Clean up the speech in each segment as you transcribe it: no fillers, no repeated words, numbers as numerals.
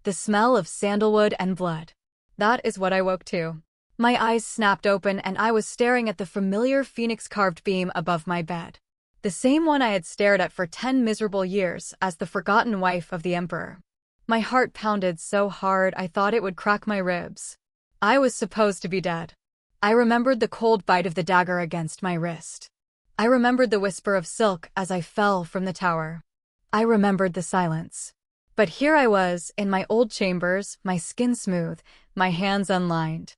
the smell of sandalwood and blood. That is what I woke to. My eyes snapped open and I was staring at the familiar phoenix-carved beam above my bed. The same one I had stared at for 10 miserable years as the forgotten wife of the Emperor. My heart pounded so hard I thought it would crack my ribs. I was supposed to be dead. I remembered the cold bite of the dagger against my wrist. I remembered the whisper of silk as I fell from the tower. I remembered the silence. But here I was, in my old chambers, my skin smooth, my hands unlined.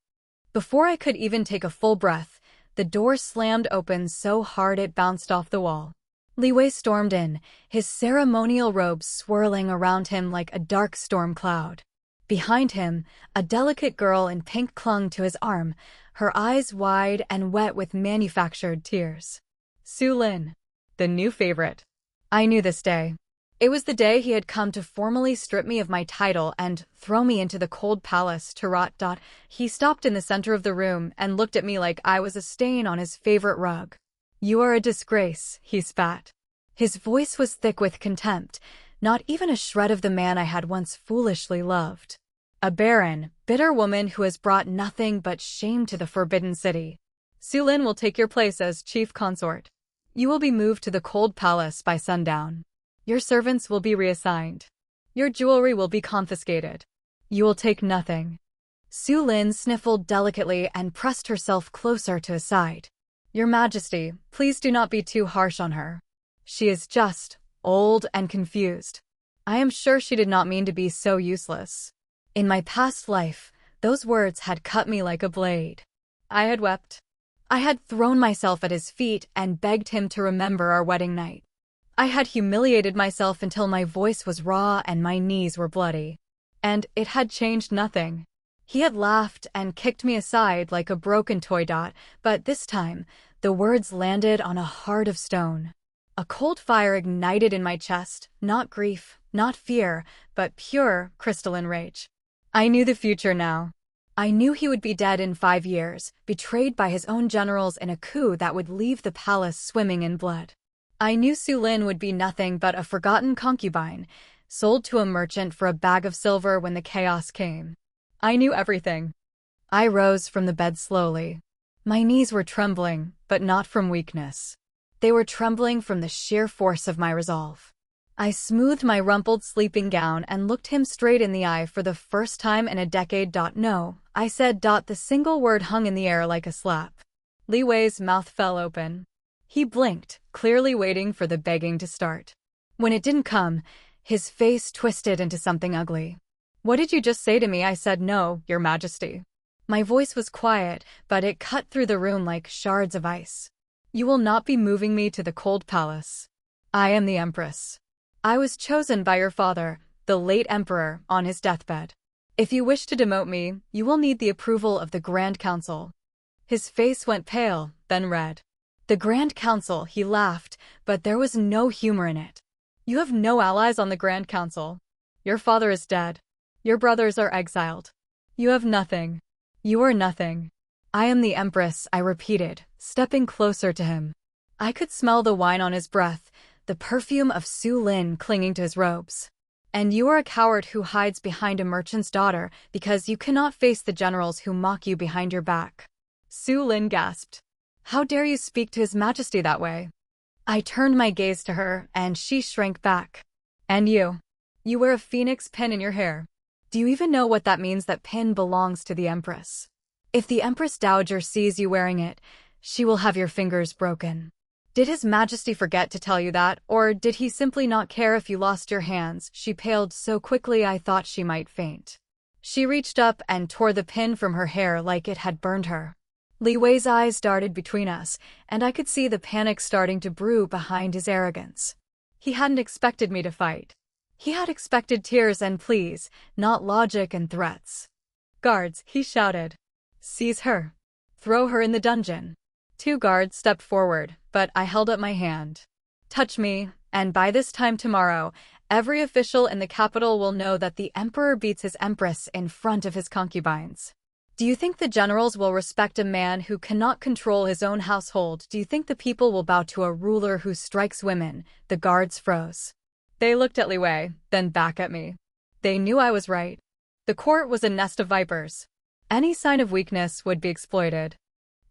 Before I could even take a full breath, the door slammed open so hard it bounced off the wall. Li Wei stormed in, his ceremonial robes swirling around him like a dark storm cloud. Behind him, a delicate girl in pink clung to his arm, her eyes wide and wet with manufactured tears. Su Lin, the new favorite. I knew this day. It was the day he had come to formally strip me of my title and throw me into the cold palace to rot. He stopped in the center of the room and looked at me like I was a stain on his favorite rug. You are a disgrace, he spat. His voice was thick with contempt, not even a shred of the man I had once foolishly loved. A barren, bitter woman who has brought nothing but shame to the Forbidden City. Su Lin will take your place as chief consort. You will be moved to the cold palace by sundown. Your servants will be reassigned. Your jewelry will be confiscated. You will take nothing. Su Lin sniffled delicately and pressed herself closer to his side. Your Majesty, please do not be too harsh on her. She is just old and confused. I am sure she did not mean to be so useless. In my past life, those words had cut me like a blade. I had wept. I had thrown myself at his feet and begged him to remember our wedding night. I had humiliated myself until my voice was raw and my knees were bloody. And it had changed nothing. He had laughed and kicked me aside like a broken toy. But this time, the words landed on a heart of stone. A cold fire ignited in my chest, not grief, not fear, but pure, crystalline rage. I knew the future now. I knew he would be dead in 5 years, betrayed by his own generals in a coup that would leave the palace swimming in blood. I knew Su Lin would be nothing but a forgotten concubine, sold to a merchant for a bag of silver when the chaos came. I knew everything. I rose from the bed slowly. My knees were trembling, but not from weakness. They were trembling from the sheer force of my resolve. I smoothed my rumpled sleeping gown and looked him straight in the eye for the first time in a decade. No, I said. The single word hung in the air like a slap. Li Wei's mouth fell open. He blinked, clearly waiting for the begging to start. When it didn't come, his face twisted into something ugly. What did you just say to me? I said, no, Your Majesty. My voice was quiet, but it cut through the room like shards of ice. You will not be moving me to the cold palace. I am the Empress. I was chosen by your father, the late Emperor, on his deathbed. If you wish to demote me, you will need the approval of the Grand Council. His face went pale, then red. The Grand Council, he laughed, but there was no humor in it. You have no allies on the Grand Council. Your father is dead. Your brothers are exiled. You have nothing. You are nothing. I am the Empress, I repeated, stepping closer to him. I could smell the wine on his breath, the perfume of Su Lin clinging to his robes. And you are a coward who hides behind a merchant's daughter because you cannot face the generals who mock you behind your back. Su Lin gasped. How dare you speak to His Majesty that way? I turned my gaze to her, and she shrank back. And you? You wear a phoenix pin in your hair. Do you even know what that means? That pin belongs to the Empress. If the Empress Dowager sees you wearing it, she will have your fingers broken. Did His Majesty forget to tell you that, or did he simply not care if you lost your hands? She paled so quickly I thought she might faint. She reached up and tore the pin from her hair like it had burned her. Li Wei's eyes darted between us, and I could see the panic starting to brew behind his arrogance. He hadn't expected me to fight. He had expected tears and pleas, not logic and threats. Guards, he shouted. Seize her. Throw her in the dungeon. 2 guards stepped forward, but I held up my hand. Touch me, and by this time tomorrow, every official in the capital will know that the Emperor beats his Empress in front of his concubines. Do you think the generals will respect a man who cannot control his own household? Do you think the people will bow to a ruler who strikes women? The guards froze. They looked at Li Wei, then back at me. They knew I was right. The court was a nest of vipers. Any sign of weakness would be exploited.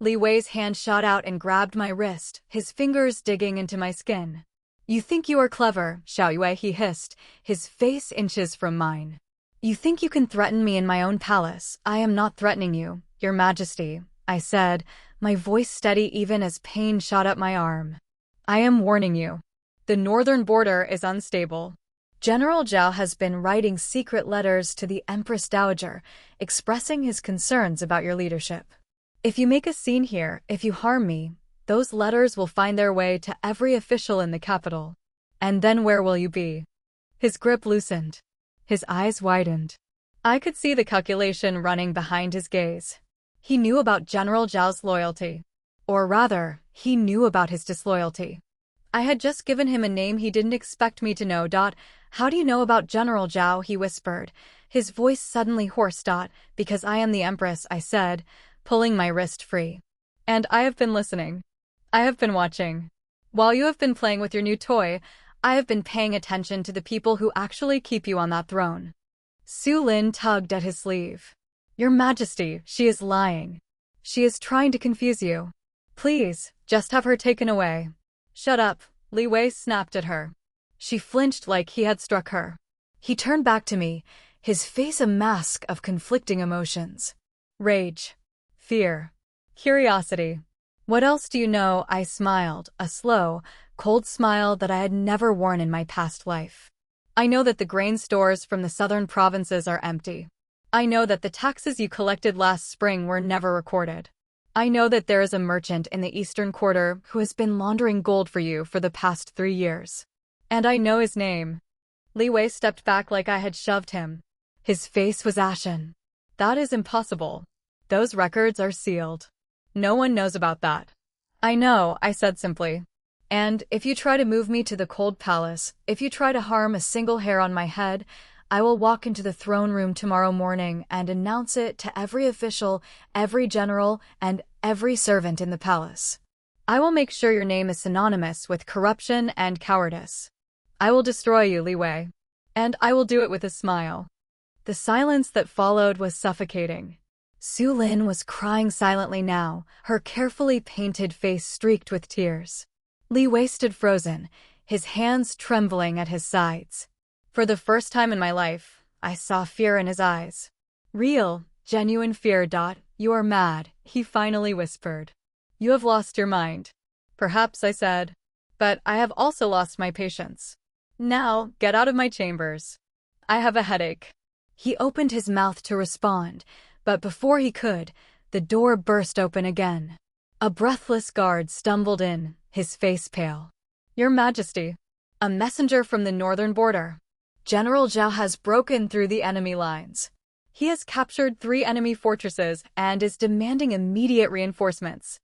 Li Wei's hand shot out and grabbed my wrist, his fingers digging into my skin. You think you are clever, Xiao Yue, he hissed, his face inches from mine. You think you can threaten me in my own palace. I am not threatening you, Your Majesty, I said, my voice steady even as pain shot up my arm. I am warning you. The northern border is unstable. General Zhao has been writing secret letters to the Empress Dowager, expressing his concerns about your leadership. If you make a scene here, if you harm me, those letters will find their way to every official in the capital. And then where will you be? His grip loosened. His eyes widened. I could see the calculation running behind his gaze. He knew about General Zhao's loyalty. Or rather, he knew about his disloyalty. I had just given him a name he didn't expect me to know. How do you know about General Zhao? He whispered, his voice suddenly hoarse. Because I am the Empress, I said, pulling my wrist free. And I have been listening. I have been watching. While you have been playing with your new toy, I have been paying attention to the people who actually keep you on that throne. Su Lin tugged at his sleeve. Your Majesty, she is lying. She is trying to confuse you. Please, just have her taken away. Shut up, Li Wei snapped at her. She flinched like he had struck her. He turned back to me, his face a mask of conflicting emotions. Rage. Fear. Curiosity. What else do you know? I smiled, a slow, cold smile that I had never worn in my past life. I know that the grain stores from the southern provinces are empty. I know that the taxes you collected last spring were never recorded. I know that there is a merchant in the eastern quarter who has been laundering gold for you for the past 3 years. And I know his name. Li Wei stepped back like I had shoved him. His face was ashen. That is impossible. Those records are sealed. No one knows about that. I know, I said simply. And if you try to move me to the cold palace, if you try to harm a single hair on my head, I will walk into the throne room tomorrow morning and announce it to every official, every general, and every servant in the palace. I will make sure your name is synonymous with corruption and cowardice. I will destroy you, Li Wei. And I will do it with a smile. The silence that followed was suffocating. Su Lin was crying silently now, her carefully painted face streaked with tears. Li Wei stood frozen, his hands trembling at his sides. For the first time in my life, I saw fear in his eyes. Real, genuine fear. You are mad, he finally whispered. You have lost your mind. Perhaps, I said. But I have also lost my patience. Now, get out of my chambers. I have a headache. He opened his mouth to respond, but before he could, the door burst open again. A breathless guard stumbled in, his face pale. Your Majesty, a messenger from the northern border. General Zhao has broken through the enemy lines. He has captured 3 enemy fortresses and is demanding immediate reinforcements.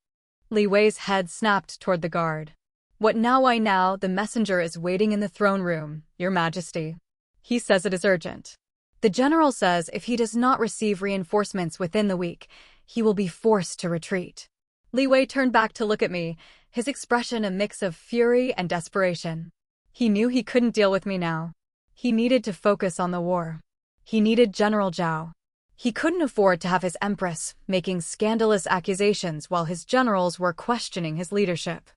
Li Wei's head snapped toward the guard. What now? Why now? The messenger is waiting in the throne room, Your Majesty. He says it is urgent. The general says if he does not receive reinforcements within the week, he will be forced to retreat. Li Wei turned back to look at me, his expression a mix of fury and desperation. He knew he couldn't deal with me now. He needed to focus on the war. He needed General Zhao. He couldn't afford to have his Empress making scandalous accusations while his generals were questioning his leadership.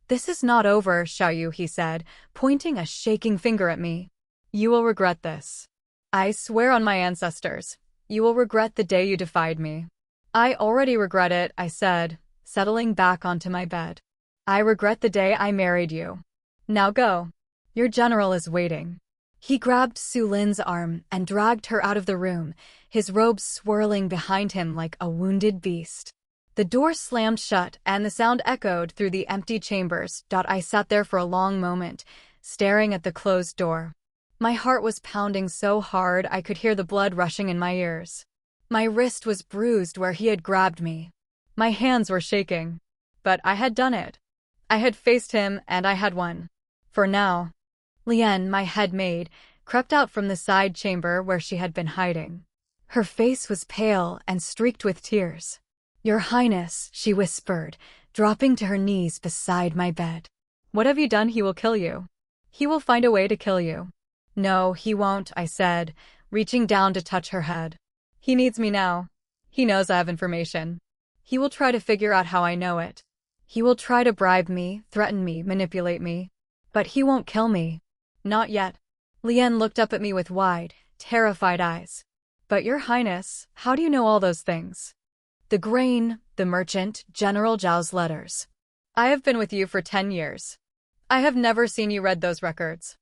This is not over, Xiao Yu, he said, pointing a shaking finger at me. You will regret this. I swear on my ancestors, you will regret the day you defied me. I already regret it, I said, settling back onto my bed. I regret the day I married you. Now go. Your general is waiting. He grabbed Su Lin's arm and dragged her out of the room, his robes swirling behind him like a wounded beast. The door slammed shut and the sound echoed through the empty chambers. I sat there for a long moment, staring at the closed door. My heart was pounding so hard I could hear the blood rushing in my ears. My wrist was bruised where he had grabbed me. My hands were shaking. But I had done it. I had faced him and I had won. For now. Lian, my head maid, crept out from the side chamber where she had been hiding. Her face was pale and streaked with tears. Your Highness, she whispered, dropping to her knees beside my bed. What have you done? He will kill you. He will find a way to kill you. No, he won't, I said, reaching down to touch her head. He needs me now. He knows I have information. He will try to figure out how I know it. He will try to bribe me, threaten me, manipulate me. But he won't kill me. Not yet. Lien looked up at me with wide, terrified eyes. But Your Highness, how do you know all those things? The grain, the merchant, General Zhao's letters. I have been with you for 10 years. I have never seen you read those records.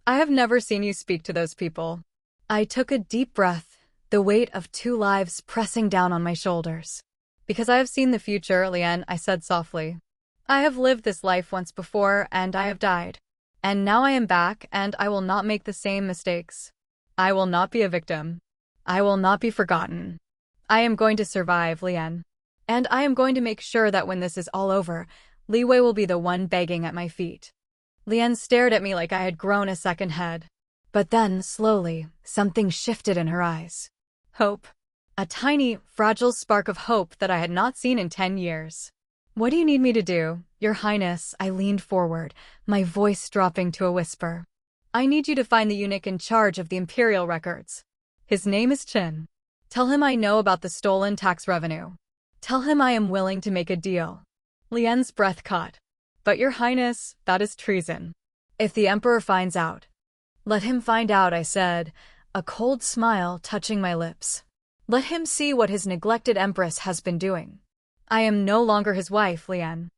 I have never seen you speak to those people. I took a deep breath, the weight of 2 lives pressing down on my shoulders. Because I have seen the future, Lien, I said softly. I have lived this life once before, and I have died. And now I am back, and I will not make the same mistakes. I will not be a victim. I will not be forgotten. I am going to survive, Lien. And I am going to make sure that when this is all over, Li Wei will be the one begging at my feet. Lien stared at me like I had grown a second head. But then, slowly, something shifted in her eyes. Hope. A tiny, fragile spark of hope that I had not seen in 10 years. What do you need me to do, Your Highness? I leaned forward, my voice dropping to a whisper. I need you to find the eunuch in charge of the imperial records. His name is Qin. Tell him I know about the stolen tax revenue. Tell him I am willing to make a deal. Lien's breath caught. But Your Highness, that is treason. If the Emperor finds out. Let him find out, I said, a cold smile touching my lips. Let him see what his neglected Empress has been doing. I am no longer his wife, Lien.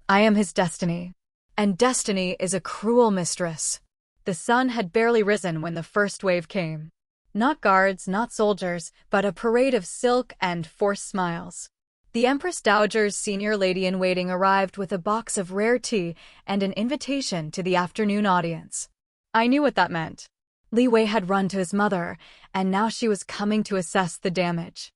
I am his destiny. And destiny is a cruel mistress. The sun had barely risen when the first wave came. Not guards, not soldiers, but a parade of silk and forced smiles. The Empress Dowager's senior lady-in-waiting arrived with a box of rare tea and an invitation to the afternoon audience. I knew what that meant. Li Wei had run to his mother, and now she was coming to assess the damage.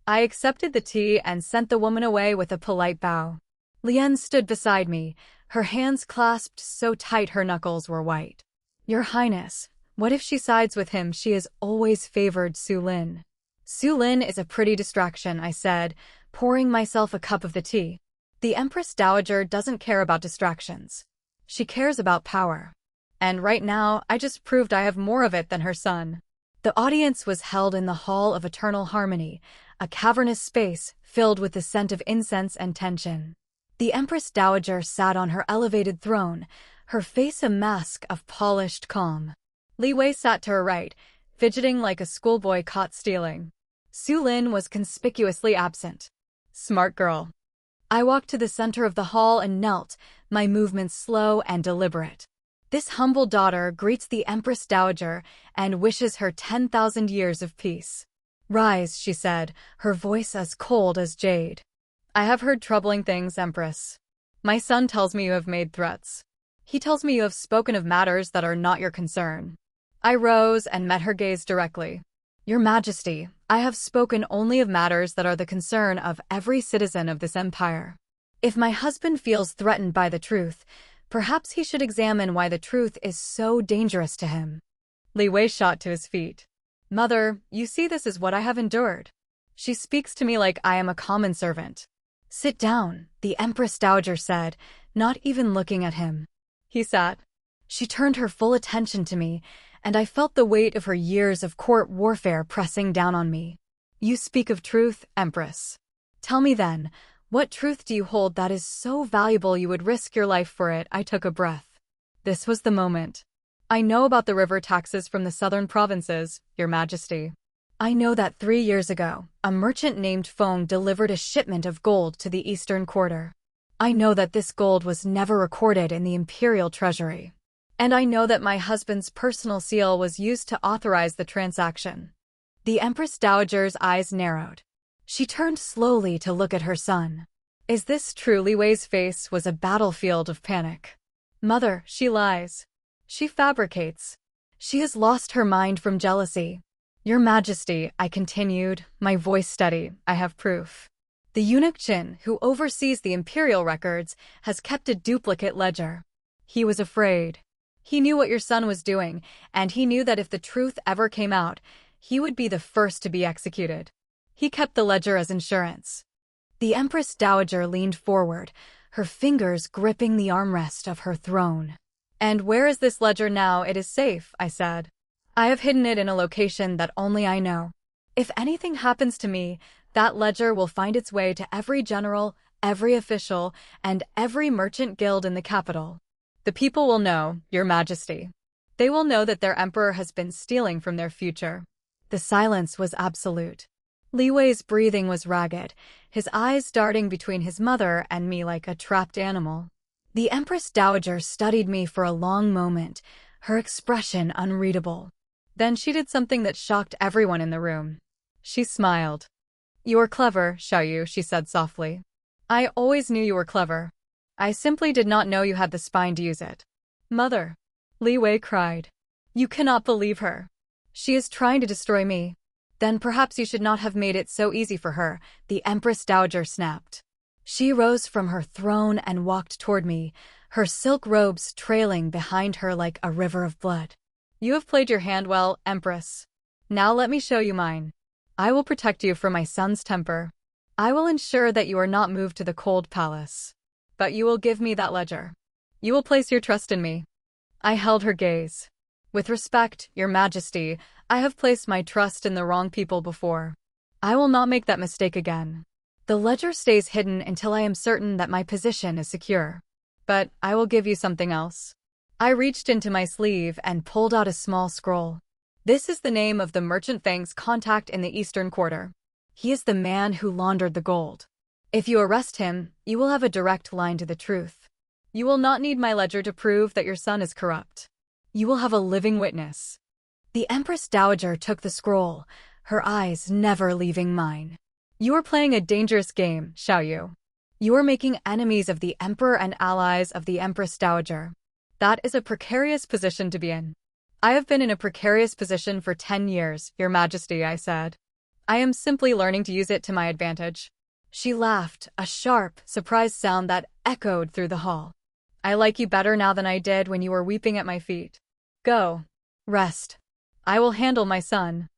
I accepted the tea and sent the woman away with a polite bow. Lien stood beside me, her hands clasped so tight her knuckles were white. Your Highness, what if she sides with him? She has always favored Su Lin. Su Lin is a pretty distraction, I said, pouring myself a cup of the tea. The Empress Dowager doesn't care about distractions. She cares about power. And right now, I just proved I have more of it than her son. The audience was held in the Hall of Eternal Harmony, a cavernous space filled with the scent of incense and tension. The Empress Dowager sat on her elevated throne, her face a mask of polished calm. Li Wei sat to her right, fidgeting like a schoolboy caught stealing. Su Lin was conspicuously absent. Smart girl. I walked to the center of the hall and knelt, my movements slow and deliberate. This humble daughter greets the Empress Dowager and wishes her 10,000 years of peace. Rise, she said, her voice as cold as jade. I have heard troubling things, Empress. My son tells me you have made threats. He tells me you have spoken of matters that are not your concern. I rose and met her gaze directly. Your Majesty, I have spoken only of matters that are the concern of every citizen of this empire. If my husband feels threatened by the truth, perhaps he should examine why the truth is so dangerous to him. Li Wei shot to his feet. Mother, you see, this is what I have endured. She speaks to me like I am a common servant. Sit down, the Empress Dowager said, not even looking at him. He sat. She turned her full attention to me, and I felt the weight of her years of court warfare pressing down on me. You speak of truth, Empress. Tell me then, what truth do you hold that is so valuable you would risk your life for it? I took a breath. This was the moment. I know about the river taxes from the southern provinces, Your Majesty. I know that 3 years ago, a merchant named Feng delivered a shipment of gold to the eastern quarter. I know that this gold was never recorded in the imperial treasury. And I know that my husband's personal seal was used to authorize the transaction. The Empress Dowager's eyes narrowed. She turned slowly to look at her son. Is this true? Li Wei's face was a battlefield of panic. Mother, she lies. She fabricates. She has lost her mind from jealousy. Your Majesty, I continued, my voice steady, I have proof. The eunuch Qin, who oversees the imperial records, has kept a duplicate ledger. He was afraid. He knew what your son was doing, and he knew that if the truth ever came out, he would be the first to be executed. He kept the ledger as insurance. The Empress Dowager leaned forward, her fingers gripping the armrest of her throne. And where is this ledger now? It is safe, I said. I have hidden it in a location that only I know. If anything happens to me, that ledger will find its way to every general, every official, and every merchant guild in the capital. The people will know, Your Majesty. They will know that their emperor has been stealing from their future. The silence was absolute. Li Wei's breathing was ragged, his eyes darting between his mother and me like a trapped animal. The Empress Dowager studied me for a long moment, her expression unreadable. Then she did something that shocked everyone in the room. She smiled. You are clever, Xiaoyu, she said softly. I always knew you were clever. I simply did not know you had the spine to use it. Mother. Li Wei cried. You cannot believe her. She is trying to destroy me. Then perhaps you should not have made it so easy for her, the Empress Dowager snapped. She rose from her throne and walked toward me, her silk robes trailing behind her like a river of blood. You have played your hand well, Empress. Now let me show you mine. I will protect you from my son's temper. I will ensure that you are not moved to the cold palace. But you will give me that ledger. You will place your trust in me. I held her gaze. With respect, Your Majesty, I have placed my trust in the wrong people before. I will not make that mistake again. The ledger stays hidden until I am certain that my position is secure. But I will give you something else. I reached into my sleeve and pulled out a small scroll. This is the name of the merchant Fang's contact in the Eastern Quarter. He is the man who laundered the gold. If you arrest him, you will have a direct line to the truth. You will not need my ledger to prove that your son is corrupt. You will have a living witness. The Empress Dowager took the scroll, her eyes never leaving mine. You are playing a dangerous game, Xiaoyu. You are making enemies of the Emperor and allies of the Empress Dowager. That is a precarious position to be in. I have been in a precarious position for 10 years, Your Majesty, I said. I am simply learning to use it to my advantage. She laughed, a sharp, surprised sound that echoed through the hall. I like you better now than I did when you were weeping at my feet. Go. Rest. I will handle my son.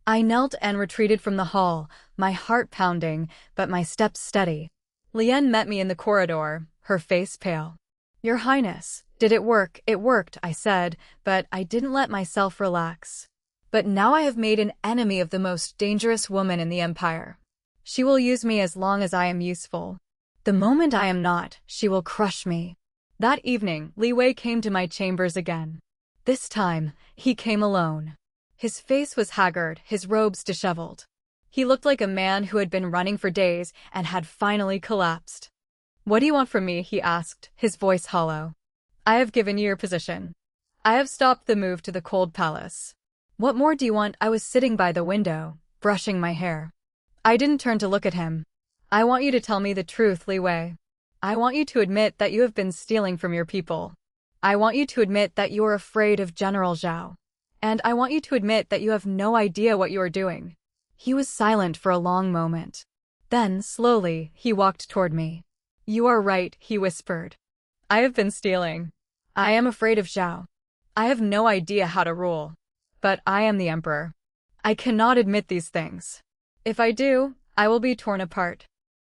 I knelt and retreated from the hall, my heart pounding, but my steps steady. Lian met me in the corridor, her face pale. Your Highness, did it work? It worked, I said, but I didn't let myself relax. But now I have made an enemy of the most dangerous woman in the Empire. She will use me as long as I am useful. The moment I am not, she will crush me. That evening, Li Wei came to my chambers again. This time, he came alone. His face was haggard, his robes disheveled. He looked like a man who had been running for days and had finally collapsed. What do you want from me? He asked, his voice hollow. I have given you your position. I have stopped the move to the cold palace. What more do you want? I was sitting by the window, brushing my hair. I didn't turn to look at him. I want you to tell me the truth, Li Wei. I want you to admit that you have been stealing from your people. I want you to admit that you are afraid of General Zhao. And I want you to admit that you have no idea what you are doing. He was silent for a long moment. Then, slowly, he walked toward me. You are right, he whispered. I have been stealing. I am afraid of Zhao. I have no idea how to rule. But I am the emperor. I cannot admit these things. If I do, I will be torn apart.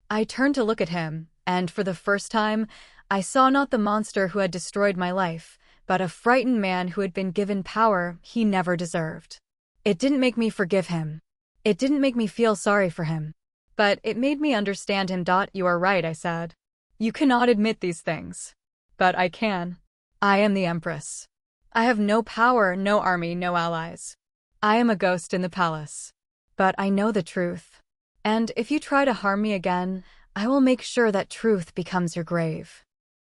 I turned to look at him, and for the first time, I saw not the monster who had destroyed my life, but a frightened man who had been given power he never deserved. It didn't make me forgive him. It didn't make me feel sorry for him. But it made me understand him. You are right, I said. You cannot admit these things. But I can. I am the Empress. I have no power, no army, no allies. I am a ghost in the palace. But I know the truth. And if you try to harm me again, I will make sure that truth becomes your grave.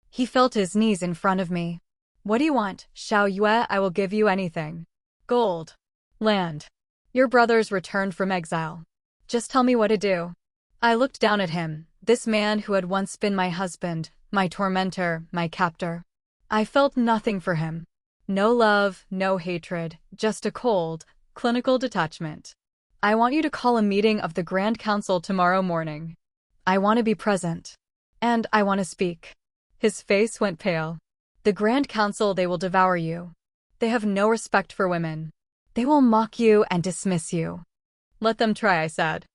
He fell to his knees in front of me. What do you want, Xiao Yue? I will give you anything. Gold. Land. Your brothers returned from exile. Just tell me what to do. I looked down at him, this man who had once been my husband, my tormentor, my captor. I felt nothing for him. No love, no hatred, just a cold, clinical detachment. I want you to call a meeting of the Grand Council tomorrow morning. I want to be present. And I want to speak. His face went pale. The Grand Council, they will devour you. They have no respect for women. They will mock you and dismiss you. Let them try, I said.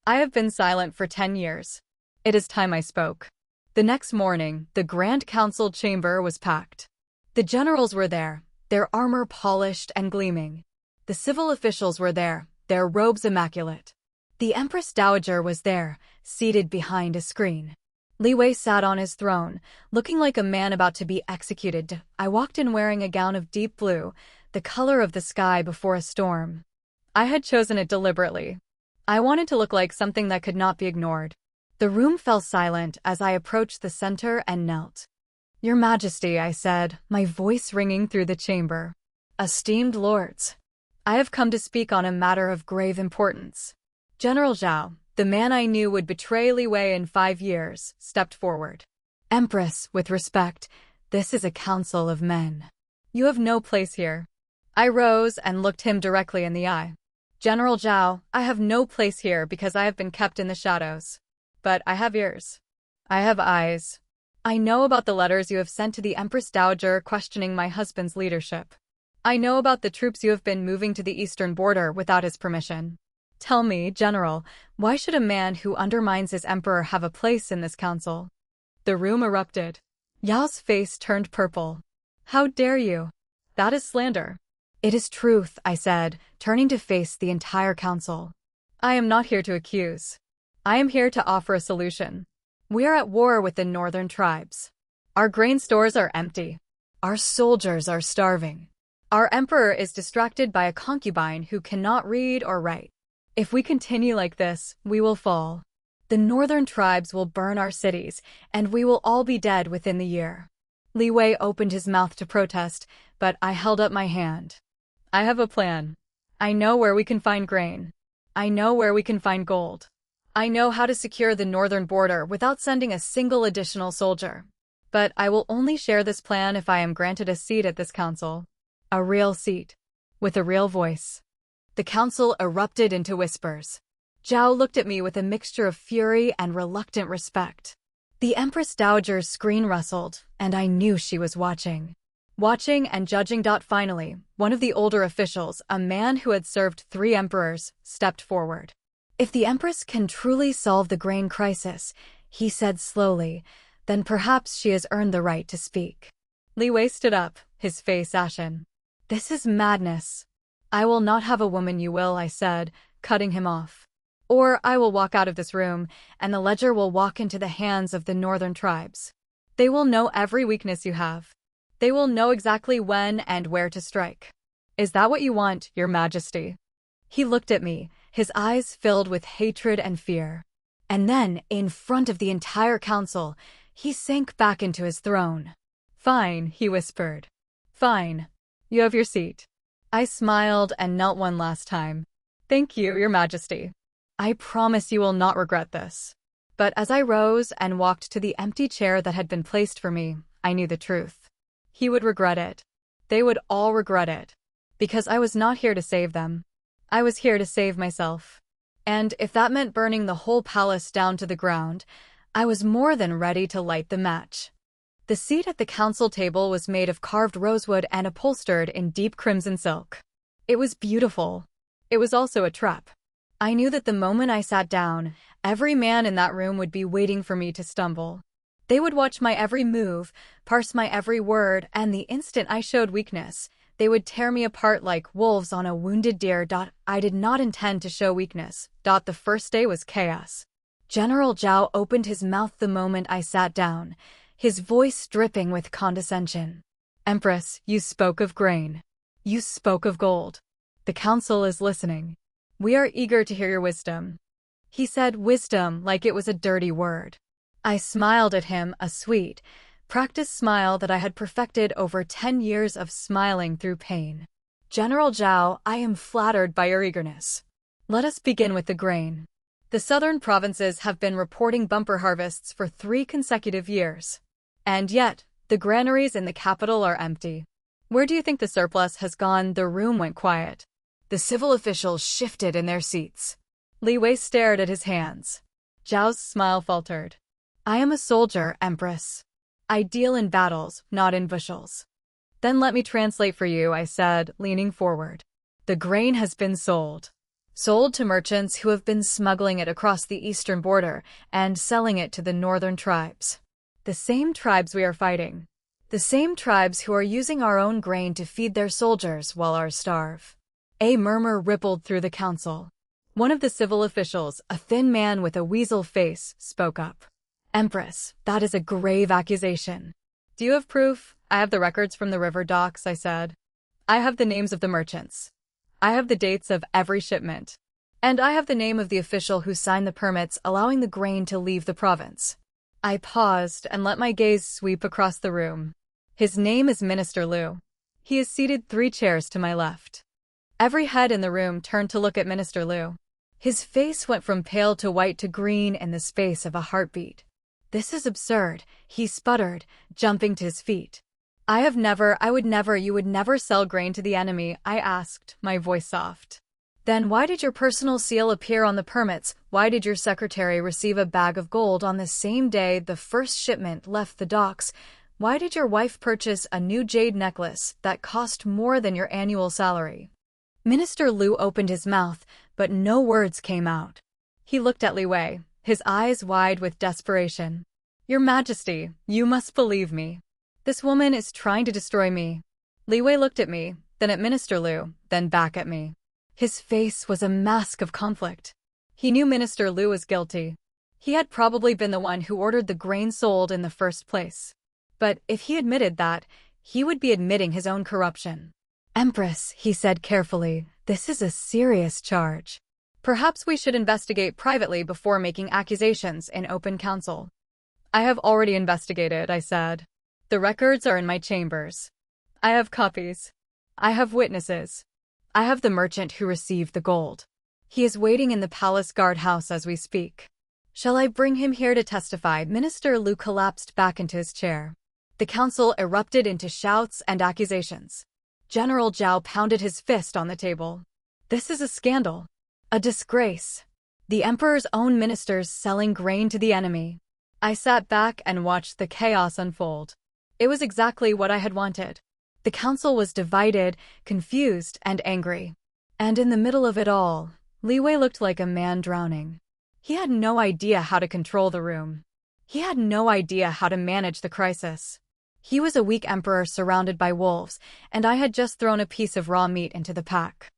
I have been silent for 10 years. It is time I spoke. The next morning, the Grand Council chamber was packed. The generals were there, their armor polished and gleaming. The civil officials were there, their robes immaculate. The Empress Dowager was there, seated behind a screen. Li Wei sat on his throne, looking like a man about to be executed. I walked in wearing a gown of deep blue, the color of the sky before a storm. I had chosen it deliberately. I wanted to look like something that could not be ignored. The room fell silent as I approached the center and knelt. "Your Majesty," I said, my voice ringing through the chamber. "Esteemed lords, I have come to speak on a matter of grave importance." General Zhao, the man I knew would betray Li Wei in 5 years, stepped forward. "Empress, with respect, this is a council of men. You have no place here." I rose and looked him directly in the eye. "General Zhao, I have no place here because I have been kept in the shadows. But I have ears. I have eyes. I know about the letters you have sent to the Empress Dowager questioning my husband's leadership. I know about the troops you have been moving to the eastern border without his permission. Tell me, General, why should a man who undermines his emperor have a place in this council?" The room erupted. Yao's face turned purple. "How dare you? That is slander." "It is truth," I said, turning to face the entire council. "I am not here to accuse. I am here to offer a solution. We are at war with the northern tribes. Our grain stores are empty. Our soldiers are starving. Our emperor is distracted by a concubine who cannot read or write. If we continue like this, we will fall. The northern tribes will burn our cities, and we will all be dead within the year." Li Wei opened his mouth to protest, but I held up my hand. "I have a plan. I know where we can find grain. I know where we can find gold. I know how to secure the northern border without sending a single additional soldier. But I will only share this plan if I am granted a seat at this council. A real seat. With a real voice." The council erupted into whispers. Zhao looked at me with a mixture of fury and reluctant respect. The Empress Dowager's screen rustled, and I knew she was watching. Watching and judging. Finally, one of the older officials, a man who had served 3 emperors, stepped forward. "If the Empress can truly solve the grain crisis," he said slowly, "then perhaps she has earned the right to speak." Li Wei stood up, his face ashen. "This is madness." "I will not have a woman, you will," I said, cutting him off. "Or I will walk out of this room, and the ledger will walk into the hands of the northern tribes. They will know every weakness you have. They will know exactly when and where to strike. Is that what you want, Your Majesty?" He looked at me, his eyes filled with hatred and fear. And then, in front of the entire council, he sank back into his throne. "Fine," he whispered. "Fine. You have your seat." I smiled and knelt one last time. "Thank you, Your Majesty. I promise you will not regret this." But as I rose and walked to the empty chair that had been placed for me, I knew the truth. He would regret it. They would all regret it. Because I was not here to save them. I was here to save myself. And if that meant burning the whole palace down to the ground, I was more than ready to light the match. The seat at the council table was made of carved rosewood and upholstered in deep crimson silk. It was beautiful. It was also a trap. I knew that the moment I sat down, every man in that room would be waiting for me to stumble. They would watch my every move, parse my every word, and the instant I showed weakness, they would tear me apart like wolves on a wounded deer. I did not intend to show weakness. The first day was chaos. General Zhao opened his mouth the moment I sat down, his voice dripping with condescension. "Empress, you spoke of grain. You spoke of gold. The council is listening. We are eager to hear your wisdom." He said wisdom like it was a dirty word. I smiled at him, a sweet, practiced smile that I had perfected over 10 years of smiling through pain. "General Zhao, I am flattered by your eagerness. Let us begin with the grain. The southern provinces have been reporting bumper harvests for 3 consecutive years. And yet, the granaries in the capital are empty. Where do you think the surplus has gone?" The room went quiet. The civil officials shifted in their seats. Li Wei stared at his hands. Zhao's smile faltered. "I am a soldier, Empress. I deal in battles, not in bushels." "Then let me translate for you," I said, leaning forward. "The grain has been sold. Sold to merchants who have been smuggling it across the eastern border and selling it to the northern tribes. The same tribes we are fighting. The same tribes who are using our own grain to feed their soldiers while ours starve. A murmur rippled through the council. One of the civil officials, a thin man with a weasel face, spoke up. Empress, that is a grave accusation. Do you have proof? I have the records from the river docks, I said. I have the names of the merchants. I have the dates of every shipment. And I have the name of the official who signed the permits allowing the grain to leave the province. I paused and let my gaze sweep across the room. His name is Minister Liu. He is seated 3 chairs to my left. Every head in the room turned to look at Minister Liu. His face went from pale to white to green in the space of a heartbeat. This is absurd, he sputtered, jumping to his feet. You would never sell grain to the enemy, I asked, my voice soft. Then why did your personal seal appear on the permits? Why did your secretary receive a bag of gold on the same day the first shipment left the docks? Why did your wife purchase a new jade necklace that cost more than your annual salary? Minister Liu opened his mouth, but no words came out. He looked at Li Wei, his eyes wide with desperation. Your Majesty, you must believe me. This woman is trying to destroy me. Li Wei looked at me, then at Minister Liu, then back at me. His face was a mask of conflict. He knew Minister Liu was guilty. He had probably been the one who ordered the grain sold in the first place. But if he admitted that, he would be admitting his own corruption. Empress, he said carefully, this is a serious charge. Perhaps we should investigate privately before making accusations in open council. I have already investigated, I said. The records are in my chambers. I have copies. I have witnesses. I have the merchant who received the gold. He is waiting in the palace guardhouse as we speak. Shall I bring him here to testify? Minister Liu collapsed back into his chair. The council erupted into shouts and accusations. General Zhao pounded his fist on the table. This is a scandal. A disgrace. The emperor's own ministers selling grain to the enemy. I sat back and watched the chaos unfold. It was exactly what I had wanted. The council was divided, confused, and angry. And in the middle of it all, Li Wei looked like a man drowning. He had no idea how to control the room. He had no idea how to manage the crisis. He was a weak emperor surrounded by wolves, and I had just thrown a piece of raw meat into the pack.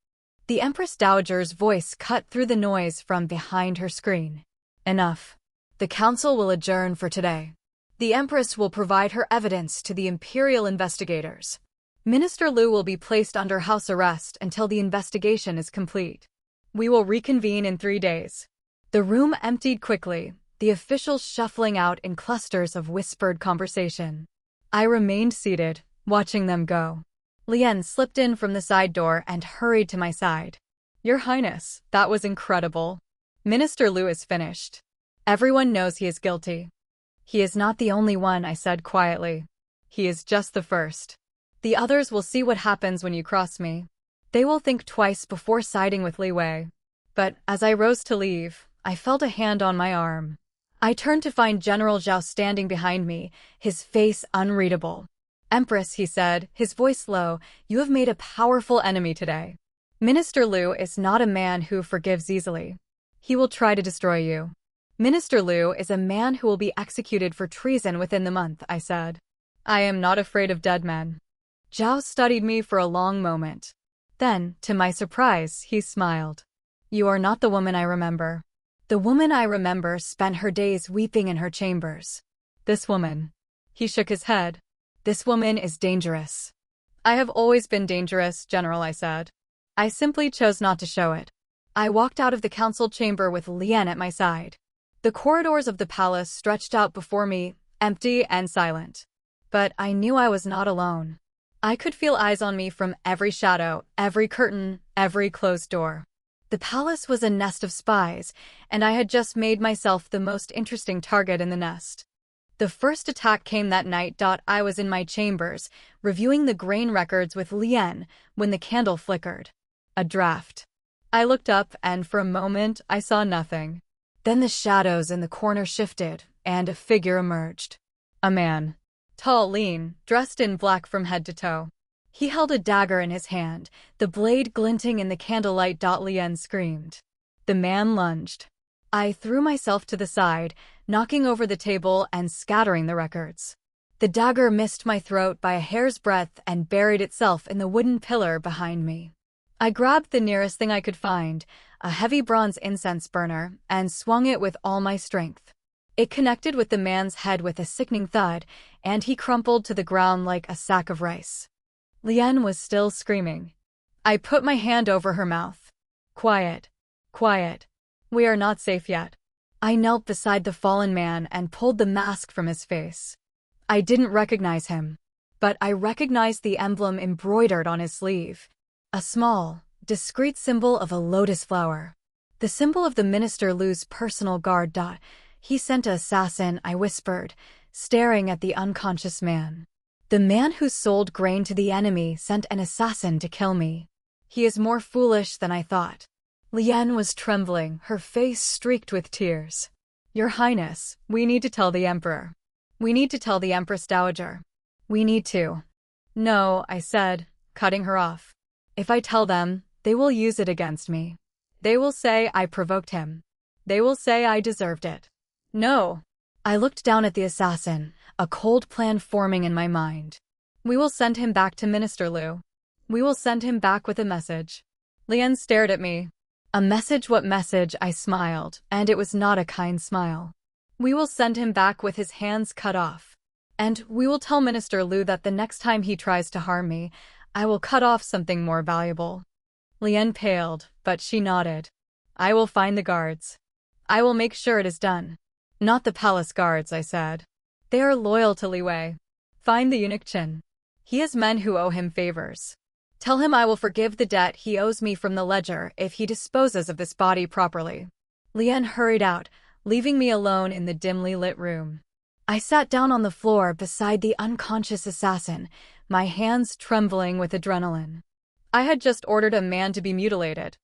The Empress Dowager's voice cut through the noise from behind her screen. Enough. The council will adjourn for today. The Empress will provide her evidence to the imperial investigators. Minister Liu will be placed under house arrest until the investigation is complete. We will reconvene in 3 days. The room emptied quickly, the officials shuffling out in clusters of whispered conversation. I remained seated, watching them go. Lian slipped in from the side door and hurried to my side. Your Highness, that was incredible. Minister Liu is finished. Everyone knows he is guilty. He is not the only one, I said quietly. He is just the first. The others will see what happens when you cross me. They will think twice before siding with Li Wei. But as I rose to leave, I felt a hand on my arm. I turned to find General Zhao standing behind me, his face unreadable. Empress, he said, his voice low, you have made a powerful enemy today. Minister Liu is not a man who forgives easily. He will try to destroy you. Minister Liu is a man who will be executed for treason within the month, I said. I am not afraid of dead men. Zhao studied me for a long moment. Then, to my surprise, he smiled. You are not the woman I remember. The woman I remember spent her days weeping in her chambers. This woman. He shook his head. This woman is dangerous. I have always been dangerous, General, I said. I simply chose not to show it. I walked out of the council chamber with Lian at my side. The corridors of the palace stretched out before me, empty and silent. But I knew I was not alone. I could feel eyes on me from every shadow, every curtain, every closed door. The palace was a nest of spies, and I had just made myself the most interesting target in the nest. The first attack came that night. I was in my chambers, reviewing the grain records with Lian, when the candle flickered. A draft. I looked up, and for a moment, I saw nothing. Then the shadows in the corner shifted, and a figure emerged. A man. Tall, lean, dressed in black from head to toe. He held a dagger in his hand, the blade glinting in the candlelight. Lian screamed. The man lunged. I threw myself to the side, knocking over the table and scattering the records. The dagger missed my throat by a hair's breadth and buried itself in the wooden pillar behind me. I grabbed the nearest thing I could find, a heavy bronze incense burner, and swung it with all my strength. It connected with the man's head with a sickening thud, and he crumpled to the ground like a sack of rice. Lien was still screaming. I put my hand over her mouth. Quiet. Quiet. We are not safe yet. I knelt beside the fallen man and pulled the mask from his face. I didn't recognize him, but I recognized the emblem embroidered on his sleeve. A small, discreet symbol of a lotus flower. The symbol of the Minister Lu's personal guard. He sent an assassin, I whispered, staring at the unconscious man. The man who sold grain to the enemy sent an assassin to kill me. He is more foolish than I thought. Lien was trembling, her face streaked with tears. Your Highness, we need to tell the Emperor. We need to tell the Empress Dowager. We need to. No, I said, cutting her off. If I tell them, they will use it against me. They will say I provoked him. They will say I deserved it. No. I looked down at the assassin, a cold plan forming in my mind. We will send him back to Minister Lu. We will send him back with a message. Lien stared at me. A message? What message? I smiled, and it was not a kind smile. We will send him back with his hands cut off. And we will tell Minister Lu that the next time he tries to harm me, I will cut off something more valuable. Lien paled, but she nodded. I will find the guards. I will make sure it is done. Not the palace guards, I said. They are loyal to Li Wei. Find the eunuch Qin. He has men who owe him favors. Tell him I will forgive the debt he owes me from the ledger if he disposes of this body properly. Lien hurried out, leaving me alone in the dimly lit room. I sat down on the floor beside the unconscious assassin, my hands trembling with adrenaline. I had just ordered a man to be mutilated.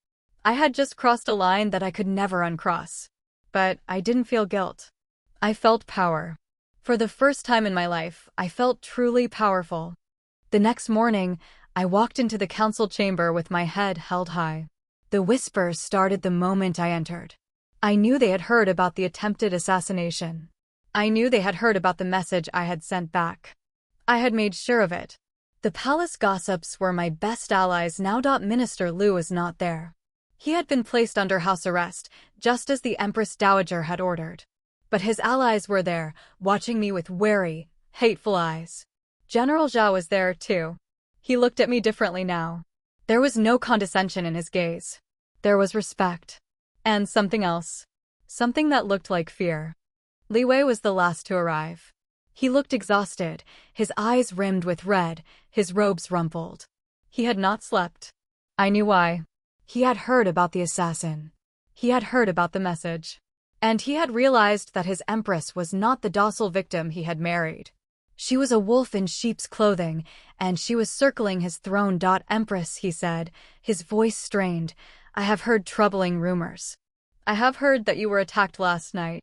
I had just crossed a line that I could never uncross. But I didn't feel guilt. I felt power. For the first time in my life, I felt truly powerful. The next morning, I walked into the council chamber with my head held high. The whispers started the moment I entered. I knew they had heard about the attempted assassination. I knew they had heard about the message I had sent back. I had made sure of it. The palace gossips were my best allies now. Minister Lu was not there. He had been placed under house arrest, just as the Empress Dowager had ordered. But his allies were there, watching me with wary, hateful eyes. General Zhao was there, too. He looked at me differently now. There was no condescension in his gaze. There was respect. And something else. Something that looked like fear. Li Wei was the last to arrive. He looked exhausted, his eyes rimmed with red, his robes rumpled. He had not slept. I knew why. He had heard about the assassin. He had heard about the message. And he had realized that his Empress was not the docile victim he had married. She was a wolf in sheep's clothing, and she was circling his throne. Empress, he said, his voice strained, I have heard troubling rumors. I have heard that you were attacked last night.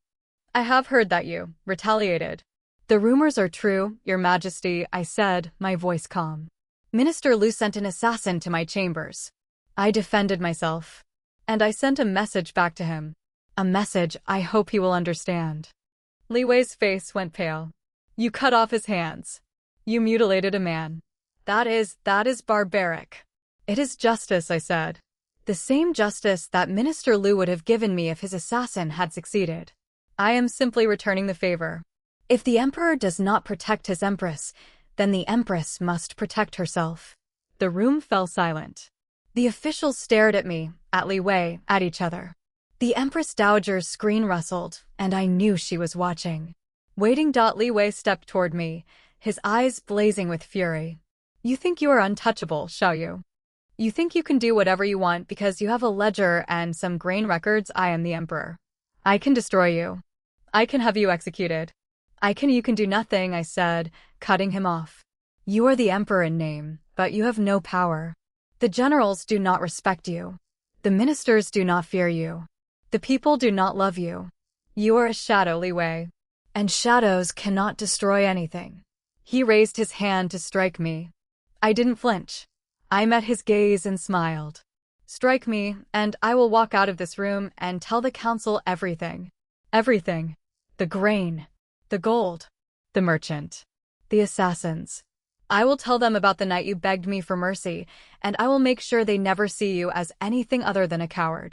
I have heard that you retaliated. The rumors are true, Your Majesty, I said, my voice calm. Minister Lu sent an assassin to my chambers. I defended myself. And I sent a message back to him. A message I hope he will understand. Li Wei's face went pale. You cut off his hands. You mutilated a man. That is barbaric. It is justice, I said. The same justice that Minister Lu would have given me if his assassin had succeeded. I am simply returning the favor. If the Emperor does not protect his Empress, then the Empress must protect herself. The room fell silent. The officials stared at me, at Li Wei, at each other. The Empress Dowager's screen rustled, and I knew she was watching. Waiting. Li Wei stepped toward me, his eyes blazing with fury. You think you are untouchable, Xiaoyu. You think you can do whatever you want because you have a ledger and some grain records. I am the Emperor. I can destroy you. I can have you executed. You can do nothing, I said, cutting him off. You are the Emperor in name, but you have no power. The generals do not respect you. The ministers do not fear you. The people do not love you. You are a shadow, Li Wei. And shadows cannot destroy anything. He raised his hand to strike me. I didn't flinch. I met his gaze and smiled. Strike me, and I will walk out of this room and tell the council everything. Everything. The grain. The gold. The merchant. The assassins. I will tell them about the night you begged me for mercy, and I will make sure they never see you as anything other than a coward."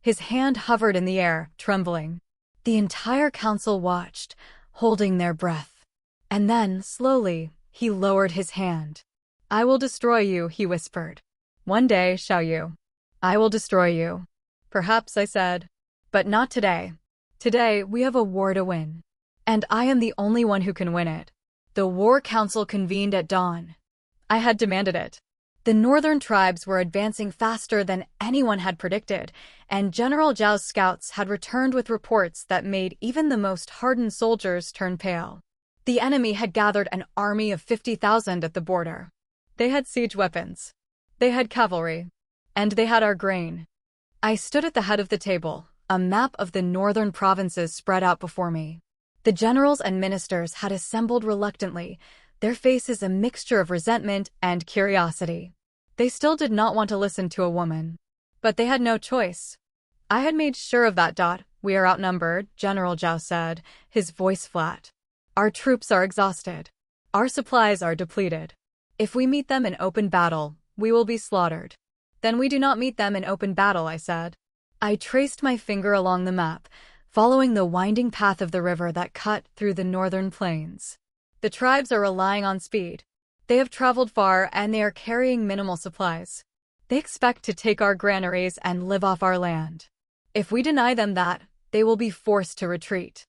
His hand hovered in the air, trembling. The entire council watched, holding their breath. And then, slowly, he lowered his hand. "I will destroy you," he whispered. "One day, Xiao Yu. I will destroy you." "Perhaps," I said. "But not today. Today, we have a war to win. And I am the only one who can win it." The war council convened at dawn. I had demanded it. The northern tribes were advancing faster than anyone had predicted, and General Zhao's scouts had returned with reports that made even the most hardened soldiers turn pale. The enemy had gathered an army of 50,000 at the border. They had siege weapons. They had cavalry. And they had our grain. I stood at the head of the table, a map of the northern provinces spread out before me. The generals and ministers had assembled reluctantly, their faces a mixture of resentment and curiosity. They still did not want to listen to a woman. But they had no choice. "I had made sure of that. We are outnumbered," General Zhao said, his voice flat. "Our troops are exhausted. Our supplies are depleted. If we meet them in open battle, we will be slaughtered." "Then we do not meet them in open battle," I said. I traced my finger along the map, following the winding path of the river that cut through the northern plains. The tribes are relying on speed. They have traveled far and they are carrying minimal supplies. They expect to take our granaries and live off our land. If we deny them that, they will be forced to retreat.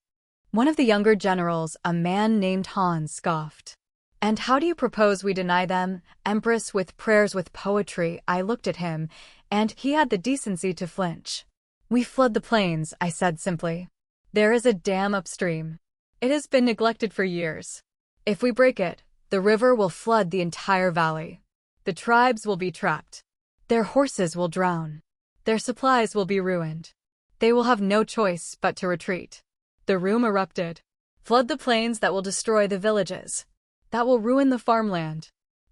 One of the younger generals, a man named Han, scoffed. "And how do you propose we deny them, Empress, with prayers, with poetry?" I looked at him, and he had the decency to flinch. "We flood the plains," I said simply. "There is a dam upstream. It has been neglected for years. If we break it, the river will flood the entire valley. The tribes will be trapped. Their horses will drown. Their supplies will be ruined. They will have no choice but to retreat." The room erupted. "Flood the plains, that will destroy the villages. That will ruin the farmland.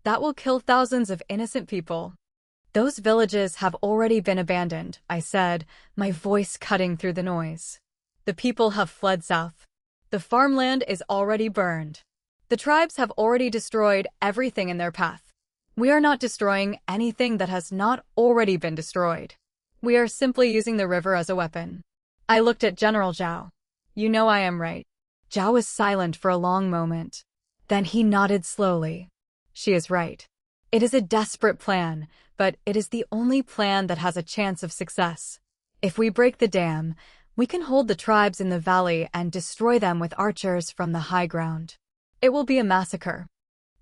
That will kill thousands of innocent people." "Those villages have already been abandoned," I said, my voice cutting through the noise. "The people have fled south. The farmland is already burned. The tribes have already destroyed everything in their path. We are not destroying anything that has not already been destroyed. We are simply using the river as a weapon." I looked at General Zhao. "You know I am right." Zhao was silent for a long moment. Then he nodded slowly. "She is right. It is a desperate plan, but it is the only plan that has a chance of success. If we break the dam, we can hold the tribes in the valley and destroy them with archers from the high ground. It will be a massacre.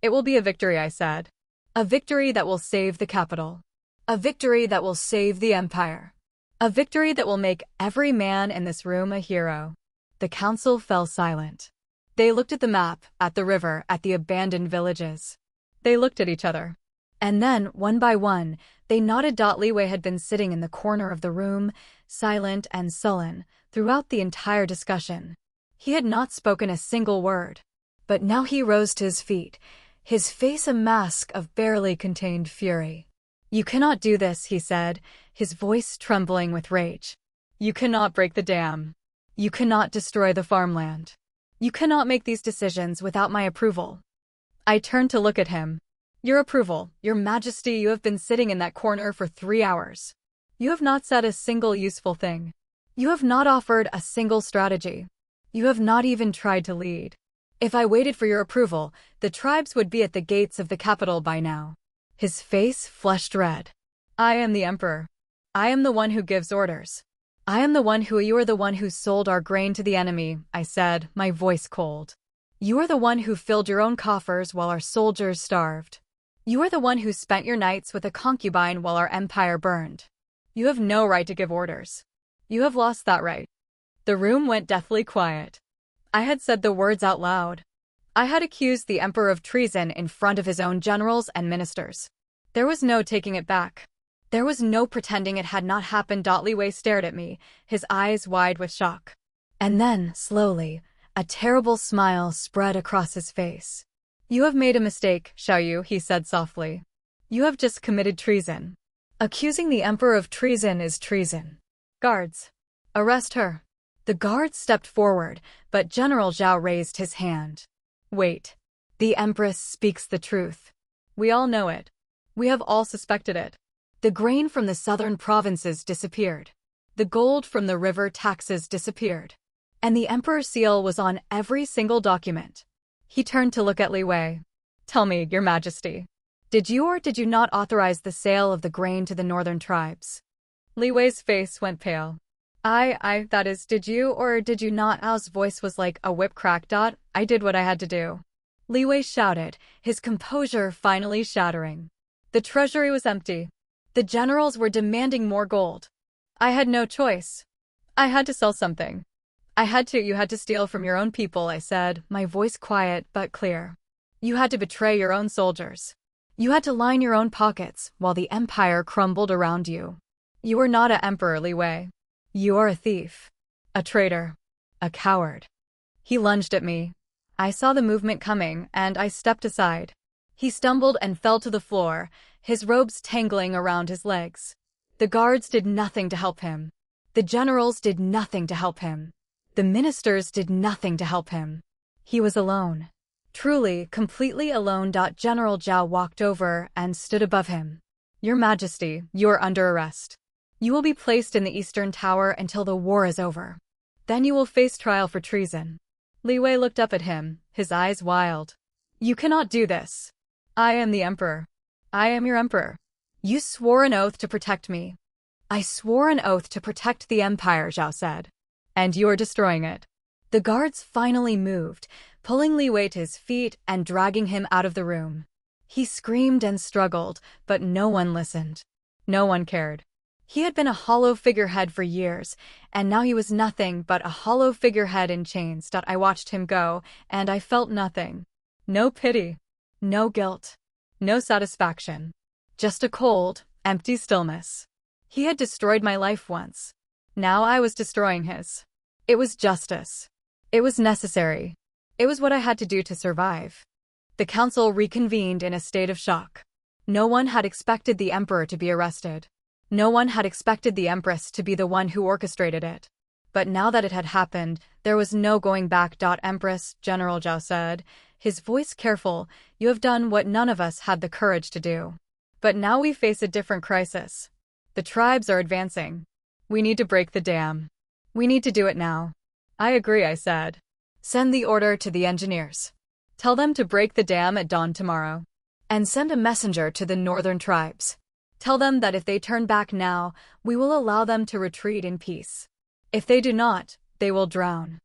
It will be a victory," I said. "A victory that will save the capital. A victory that will save the empire. A victory that will make every man in this room a hero." The council fell silent. They looked at the map, at the river, at the abandoned villages. They looked at each other. And then, one by one, they nodded. Li Wei had been sitting in the corner of the room, silent and sullen, throughout the entire discussion. He had not spoken a single word. But now he rose to his feet, his face a mask of barely contained fury. "You cannot do this," he said, his voice trembling with rage. "You cannot break the dam. You cannot destroy the farmland. You cannot make these decisions without my approval." I turned to look at him. "Your approval, Your Majesty, you have been sitting in that corner for 3 hours. You have not said a single useful thing. You have not offered a single strategy. You have not even tried to lead. If I waited for your approval, the tribes would be at the gates of the capital by now." His face flushed red. "I am the emperor. I am the one who gives orders. I am the one who— You are the one who sold our grain to the enemy," I said, my voice cold. "You are the one who filled your own coffers while our soldiers starved. You are the one who spent your nights with a concubine while our empire burned. You have no right to give orders. You have lost that right." The room went deathly quiet. I had said the words out loud. I had accused the emperor of treason in front of his own generals and ministers. There was no taking it back. There was no pretending it had not happened. Li Wei stared at me, his eyes wide with shock. And then, slowly, a terrible smile spread across his face. "You have made a mistake, Xiao Yu," he said softly. "You have just committed treason. Accusing the emperor of treason is treason. Guards, arrest her." The guards stepped forward, but General Zhao raised his hand. "Wait." The Empress speaks the truth. We all know it. We have all suspected it. The grain from the southern provinces disappeared. The gold from the river taxes disappeared. And the Emperor's seal was on every single document. He turned to look at Li Wei. Tell me, Your Majesty, did you or did you not authorize the sale of the grain to the northern tribes? Li Wei's face went pale. That is, did you or did you not? Ao's voice was like a whip crack. I did what I had to do. Li Wei shouted, his composure finally shattering. The treasury was empty. The generals were demanding more gold. I had no choice. I had to sell something. You had to steal from your own people, I said, my voice quiet but clear. You had to betray your own soldiers. You had to line your own pockets while the empire crumbled around you. You are not an emperor, Li Wei. You are a thief. A traitor. A coward. He lunged at me. I saw the movement coming, and I stepped aside. He stumbled and fell to the floor, his robes tangling around his legs. The guards did nothing to help him. The generals did nothing to help him. The ministers did nothing to help him. He was alone. Truly, completely alone. General Zhao walked over and stood above him. Your Majesty, you are under arrest. You will be placed in the Eastern Tower until the war is over. Then you will face trial for treason. Li Wei looked up at him, his eyes wild. You cannot do this. I am the Emperor. I am your Emperor. You swore an oath to protect me. I swore an oath to protect the Empire, Zhao said. And you are destroying it. The guards finally moved, pulling Li Wei to his feet and dragging him out of the room. He screamed and struggled, but no one listened. No one cared. He had been a hollow figurehead for years, and now he was nothing but a hollow figurehead in chains. I watched him go, and I felt nothing. No pity. No guilt. No satisfaction. Just a cold, empty stillness. He had destroyed my life once. Now I was destroying his. It was justice. It was necessary. It was what I had to do to survive. The council reconvened in a state of shock. No one had expected the Emperor to be arrested. No one had expected the Empress to be the one who orchestrated it. But now that it had happened, there was no going back. Empress, General Zhao said, his voice careful, you have done what none of us had the courage to do. But now we face a different crisis. The tribes are advancing. We need to break the dam. We need to do it now. I agree, I said. Send the order to the engineers. Tell them to break the dam at dawn tomorrow. And send a messenger to the northern tribes. Tell them that if they turn back now, we will allow them to retreat in peace. If they do not, they will drown.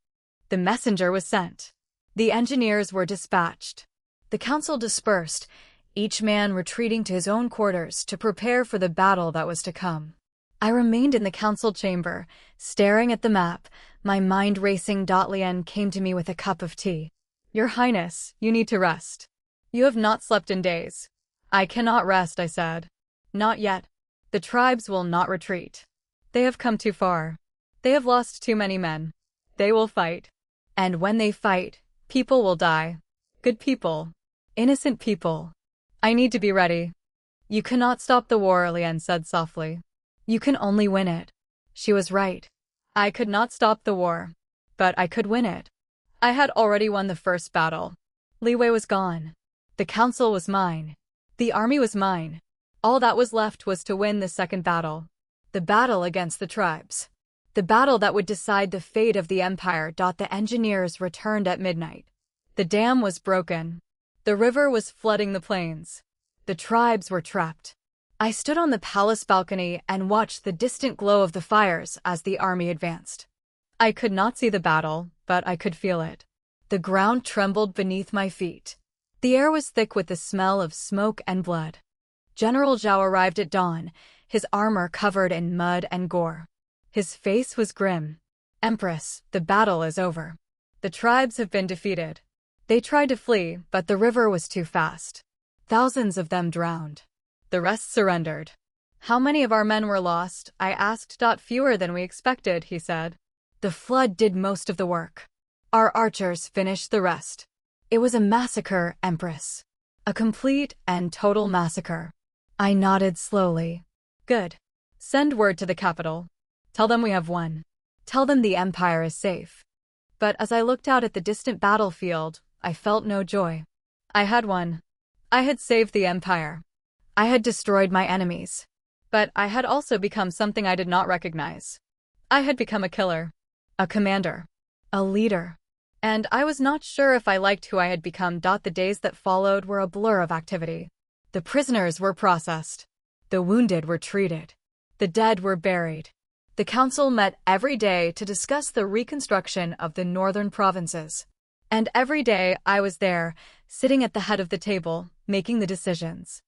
The messenger was sent. The engineers were dispatched. The council dispersed, each man retreating to his own quarters to prepare for the battle that was to come. I remained in the council chamber, staring at the map, my mind racing. Lien came to me with a cup of tea. Your Highness, you need to rest. You have not slept in days. I cannot rest, I said. Not yet. The tribes will not retreat. They have come too far. They have lost too many men. They will fight. And when they fight, people will die. Good people. Innocent people. I need to be ready. You cannot stop the war, Lien said softly. You can only win it. She was right. I could not stop the war. But I could win it. I had already won the first battle. Li Wei was gone. The council was mine. The army was mine. All that was left was to win the second battle. The battle against the tribes. The battle that would decide the fate of the empire. The engineers returned at midnight. The dam was broken. The river was flooding the plains. The tribes were trapped. I stood on the palace balcony and watched the distant glow of the fires as the army advanced. I could not see the battle, but I could feel it. The ground trembled beneath my feet. The air was thick with the smell of smoke and blood. General Zhao arrived at dawn, his armor covered in mud and gore. His face was grim. Empress, the battle is over. The tribes have been defeated. They tried to flee, but the river was too fast. Thousands of them drowned. The rest surrendered. How many of our men were lost? I asked. Fewer than we expected, he said. The flood did most of the work. Our archers finished the rest. It was a massacre, Empress. A complete and total massacre. I nodded slowly. Good. Send word to the capital. Tell them we have won. Tell them the empire is safe. But as I looked out at the distant battlefield, I felt no joy. I had won. I had saved the empire. I had destroyed my enemies. But I had also become something I did not recognize. I had become a killer, a commander, a leader. And I was not sure if I liked who I had become. The days that followed were a blur of activity. The prisoners were processed. The wounded were treated. The dead were buried. The council met every day to discuss the reconstruction of the northern provinces. And every day I was there, sitting at the head of the table, making the decisions.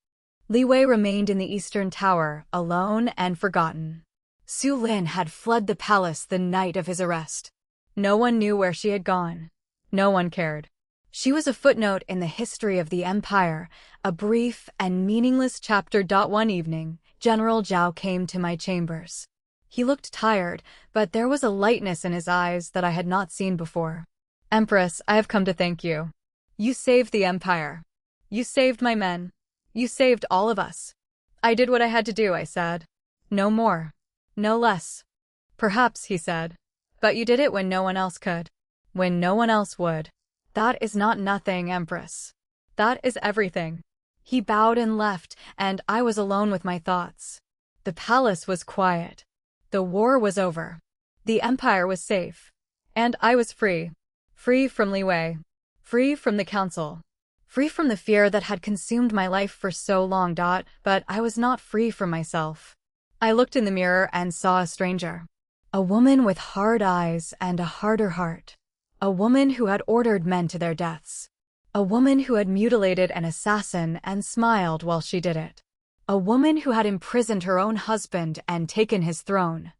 Li Wei remained in the eastern tower, alone and forgotten. Su Lin had fled the palace the night of his arrest. No one knew where she had gone. No one cared. She was a footnote in the history of the empire, a brief and meaningless chapter. One evening, General Zhao came to my chambers. He looked tired, but there was a lightness in his eyes that I had not seen before. Empress, I have come to thank you. You saved the empire. You saved my men. You saved all of us. I did what I had to do, I said. No more. No less. Perhaps, he said. But you did it when no one else could. When no one else would. That is not nothing, Empress. That is everything. He bowed and left, and I was alone with my thoughts. The palace was quiet. The war was over. The empire was safe. And I was free. Free from Li Wei. Free from the council. Free from the fear that had consumed my life for so long. But I was not free from myself. I looked in the mirror and saw a stranger. A woman with hard eyes and a harder heart. A woman who had ordered men to their deaths. A woman who had mutilated an assassin and smiled while she did it. A woman who had imprisoned her own husband and taken his throne.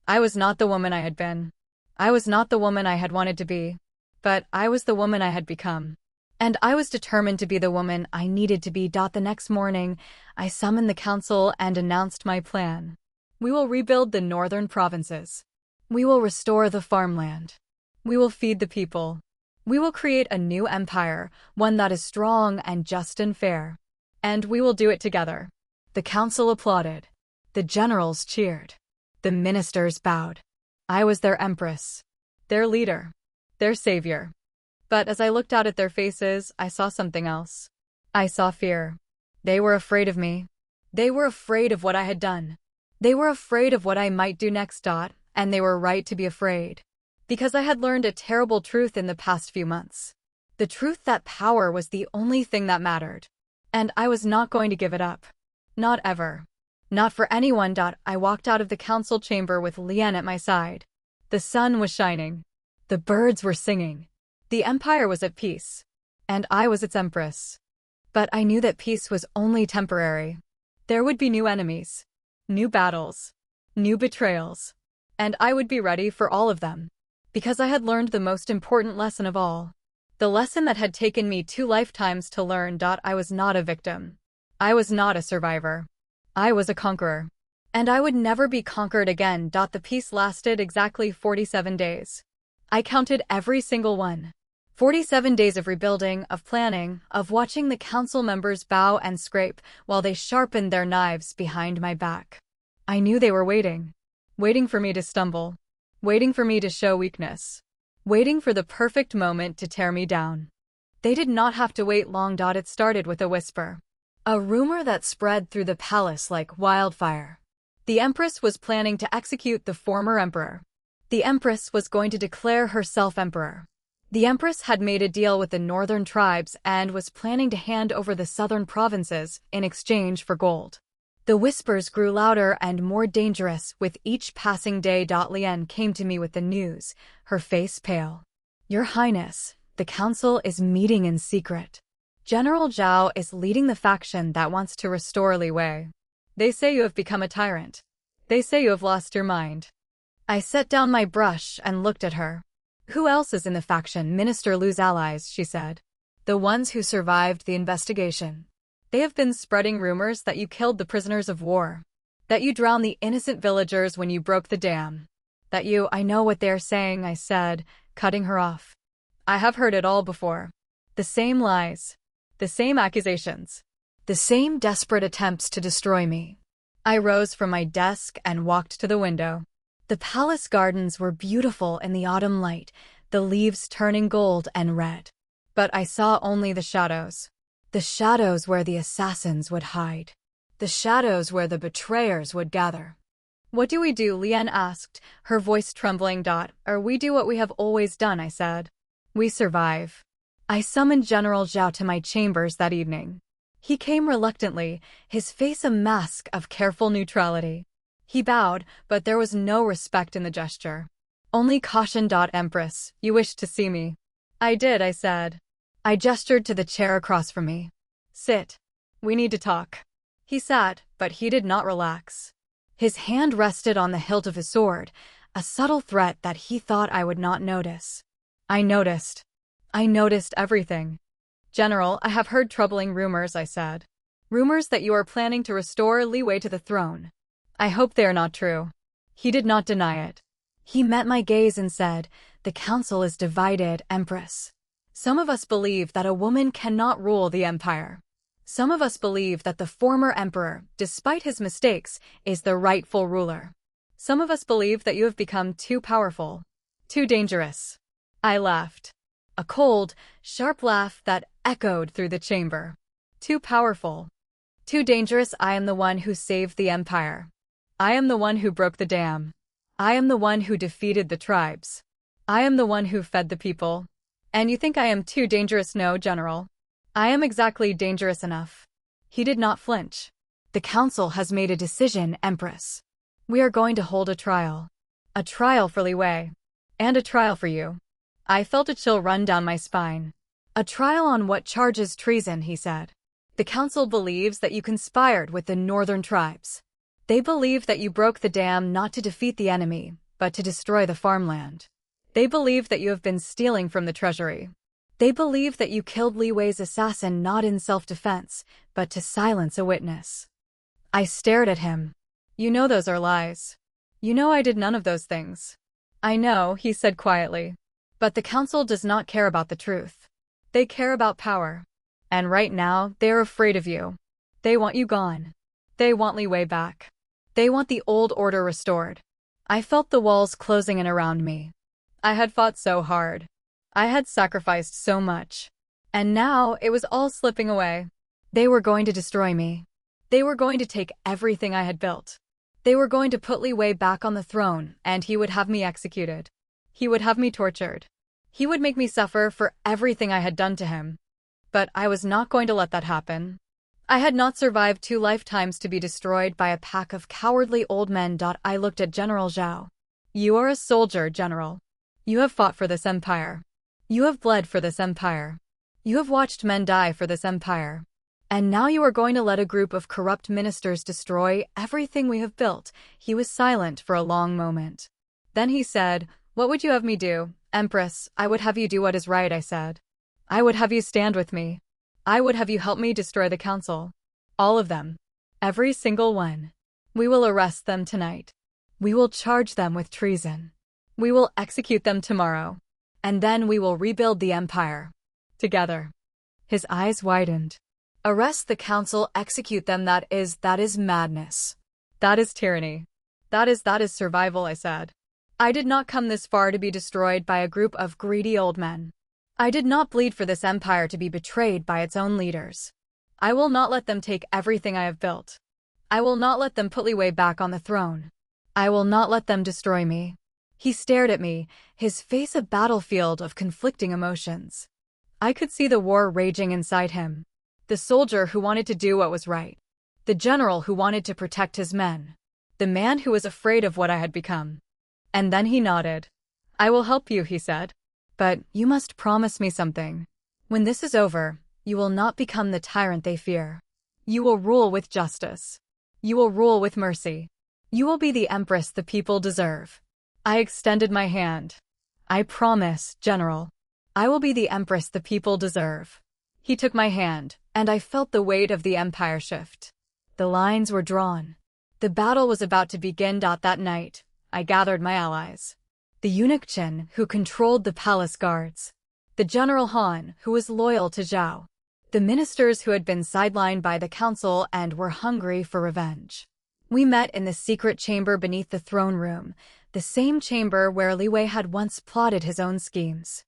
I was not the woman I had been. I was not the woman I had wanted to be. But I was the woman I had become. And I was determined to be the woman I needed to be. The next morning, I summoned the council and announced my plan. We will rebuild the northern provinces. We will restore the farmland. We will feed the people. We will create a new empire, one that is strong and just and fair. And we will do it together. The council applauded. The generals cheered. The ministers bowed. I was their empress, their leader, their savior. But as I looked out at their faces, I saw something else. I saw fear. They were afraid of me. They were afraid of what I had done. They were afraid of what I might do next. And they were right to be afraid. Because I had learned a terrible truth in the past few months. The truth that power was the only thing that mattered. And I was not going to give it up. Not ever. Not for anyone. I walked out of the council chamber with Lian at my side. The sun was shining. The birds were singing. The empire was at peace. And I was its empress. But I knew that peace was only temporary. There would be new enemies. New battles. New betrayals. And I would be ready for all of them. Because I had learned the most important lesson of all. The lesson that had taken me 2 lifetimes to learn. I was not a victim. I was not a survivor. I was a conqueror. And I would never be conquered again. The peace lasted exactly 47 days. I counted every single one. 47 days of rebuilding, of planning, of watching the council members bow and scrape while they sharpened their knives behind my back. I knew they were waiting. Waiting for me to stumble. Waiting for me to show weakness. Waiting for the perfect moment to tear me down. They did not have to wait long. It started with a whisper. A rumor that spread through the palace like wildfire. The Empress was planning to execute the former emperor. The Empress was going to declare herself emperor. The Empress had made a deal with the northern tribes and was planning to hand over the southern provinces in exchange for gold. The whispers grew louder and more dangerous with each passing day. Lian came to me with the news, her face pale. Your Highness, the council is meeting in secret. General Zhao is leading the faction that wants to restore Li Wei. They say you have become a tyrant. They say you have lost your mind. I set down my brush and looked at her. Who else is in the faction? Minister Lu's allies, she said. The ones who survived the investigation. They have been spreading rumors that you killed the prisoners of war. That you drowned the innocent villagers when you broke the dam. That you— I know what they are saying, I said, cutting her off. I have heard it all before. The same lies. The same accusations. The same desperate attempts to destroy me. I rose from my desk and walked to the window. The palace gardens were beautiful in the autumn light, the leaves turning gold and red. But I saw only the shadows. The shadows where the assassins would hide. The shadows where the betrayers would gather. What do we do? Lian asked, her voice trembling. Or we do what we have always done, I said. We survive. I summoned General Zhao to my chambers that evening. He came reluctantly, his face a mask of careful neutrality. He bowed, but there was no respect in the gesture. Only caution. Empress, you wished to see me. I did, I said. I gestured to the chair across from me. Sit. We need to talk. He sat, but he did not relax. His hand rested on the hilt of his sword, a subtle threat that he thought I would not notice. I noticed. I noticed everything. General, I have heard troubling rumors, I said. Rumors that you are planning to restore Li Wei to the throne. I hope they are not true. He did not deny it. He met my gaze and said, the council is divided, Empress. Some of us believe that a woman cannot rule the empire. Some of us believe that the former emperor, despite his mistakes, is the rightful ruler. Some of us believe that you have become too powerful, too dangerous. I laughed. A cold, sharp laugh that echoed through the chamber. Too powerful. Too dangerous. I am the one who saved the empire. I am the one who broke the dam. I am the one who defeated the tribes. I am the one who fed the people. And you think I am too dangerous? No, General. I am exactly dangerous enough. He did not flinch. The council has made a decision, Empress. We are going to hold a trial. A trial for Li Wei. And a trial for you. I felt a chill run down my spine. A trial on what charges? Treason, he said. The council believes that you conspired with the northern tribes. They believe that you broke the dam not to defeat the enemy, but to destroy the farmland. They believe that you have been stealing from the treasury. They believe that you killed Li Wei's assassin not in self-defense, but to silence a witness. I stared at him. You know those are lies. You know I did none of those things. I know, he said quietly. But the council does not care about the truth. They care about power. And right now, they are afraid of you. They want you gone. They want Li Wei back. They want the old order restored. I felt the walls closing in around me. I had fought so hard. I had sacrificed so much. And now it was all slipping away. They were going to destroy me. They were going to take everything I had built. They were going to put Li Wei back on the throne, and he would have me executed. He would have me tortured. He would make me suffer for everything I had done to him. But I was not going to let that happen. I had not survived 2 lifetimes to be destroyed by a pack of cowardly old men. I looked at General Zhao. You are a soldier, General. You have fought for this empire. You have bled for this empire. You have watched men die for this empire. And now you are going to let a group of corrupt ministers destroy everything we have built. He was silent for a long moment. Then he said, what would you have me do, Empress? I would have you do what is right, I said. I would have you stand with me. I would have you help me destroy the council. All of them. Every single one. We will arrest them tonight. We will charge them with treason. We will execute them tomorrow. And then we will rebuild the empire. Together. His eyes widened. Arrest the council, execute them, that is madness. That is tyranny. That is survival, I said. I did not come this far to be destroyed by a group of greedy old men. I did not bleed for this empire to be betrayed by its own leaders. I will not let them take everything I have built. I will not let them put Li Wei back on the throne. I will not let them destroy me. He stared at me, his face a battlefield of conflicting emotions. I could see the war raging inside him. The soldier who wanted to do what was right. The general who wanted to protect his men. The man who was afraid of what I had become. And then he nodded. I will help you, he said. But you must promise me something. When this is over, you will not become the tyrant they fear. You will rule with justice. You will rule with mercy. You will be the empress the people deserve. I extended my hand. I promise, General. I will be the empress the people deserve. He took my hand, and I felt the weight of the empire shift. The lines were drawn. The battle was about to begin. That night, I gathered my allies. The eunuch Chen, who controlled the palace guards. The General Han, who was loyal to Zhao. The ministers who had been sidelined by the council and were hungry for revenge. We met in the secret chamber beneath the throne room, the same chamber where Li Wei had once plotted his own schemes.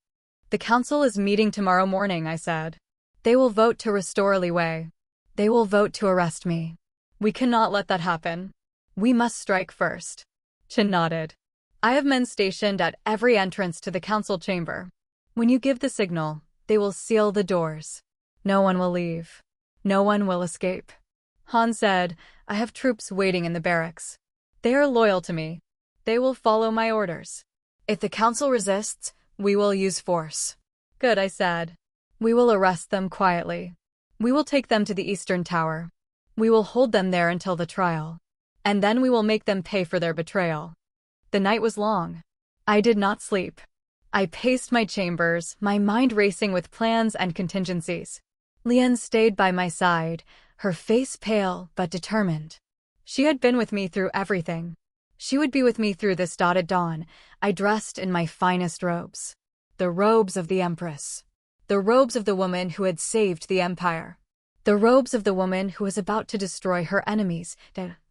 The council is meeting tomorrow morning, I said. They will vote to restore Li Wei. They will vote to arrest me. We cannot let that happen. We must strike first. Chen nodded. I have men stationed at every entrance to the council chamber. When you give the signal, they will seal the doors. No one will leave. No one will escape. Han said, I have troops waiting in the barracks. They are loyal to me. They will follow my orders. If the council resists, we will use force. Good, I said. We will arrest them quietly. We will take them to the Eastern Tower. We will hold them there until the trial. And then we will make them pay for their betrayal. The night was long. I did not sleep. I paced my chambers, my mind racing with plans and contingencies. Lian stayed by my side, her face pale but determined. She had been with me through everything. She would be with me through this dotted dawn. I dressed in my finest robes. The robes of the Empress. The robes of the woman who had saved the Empire. The robes of the woman who was about to destroy her enemies.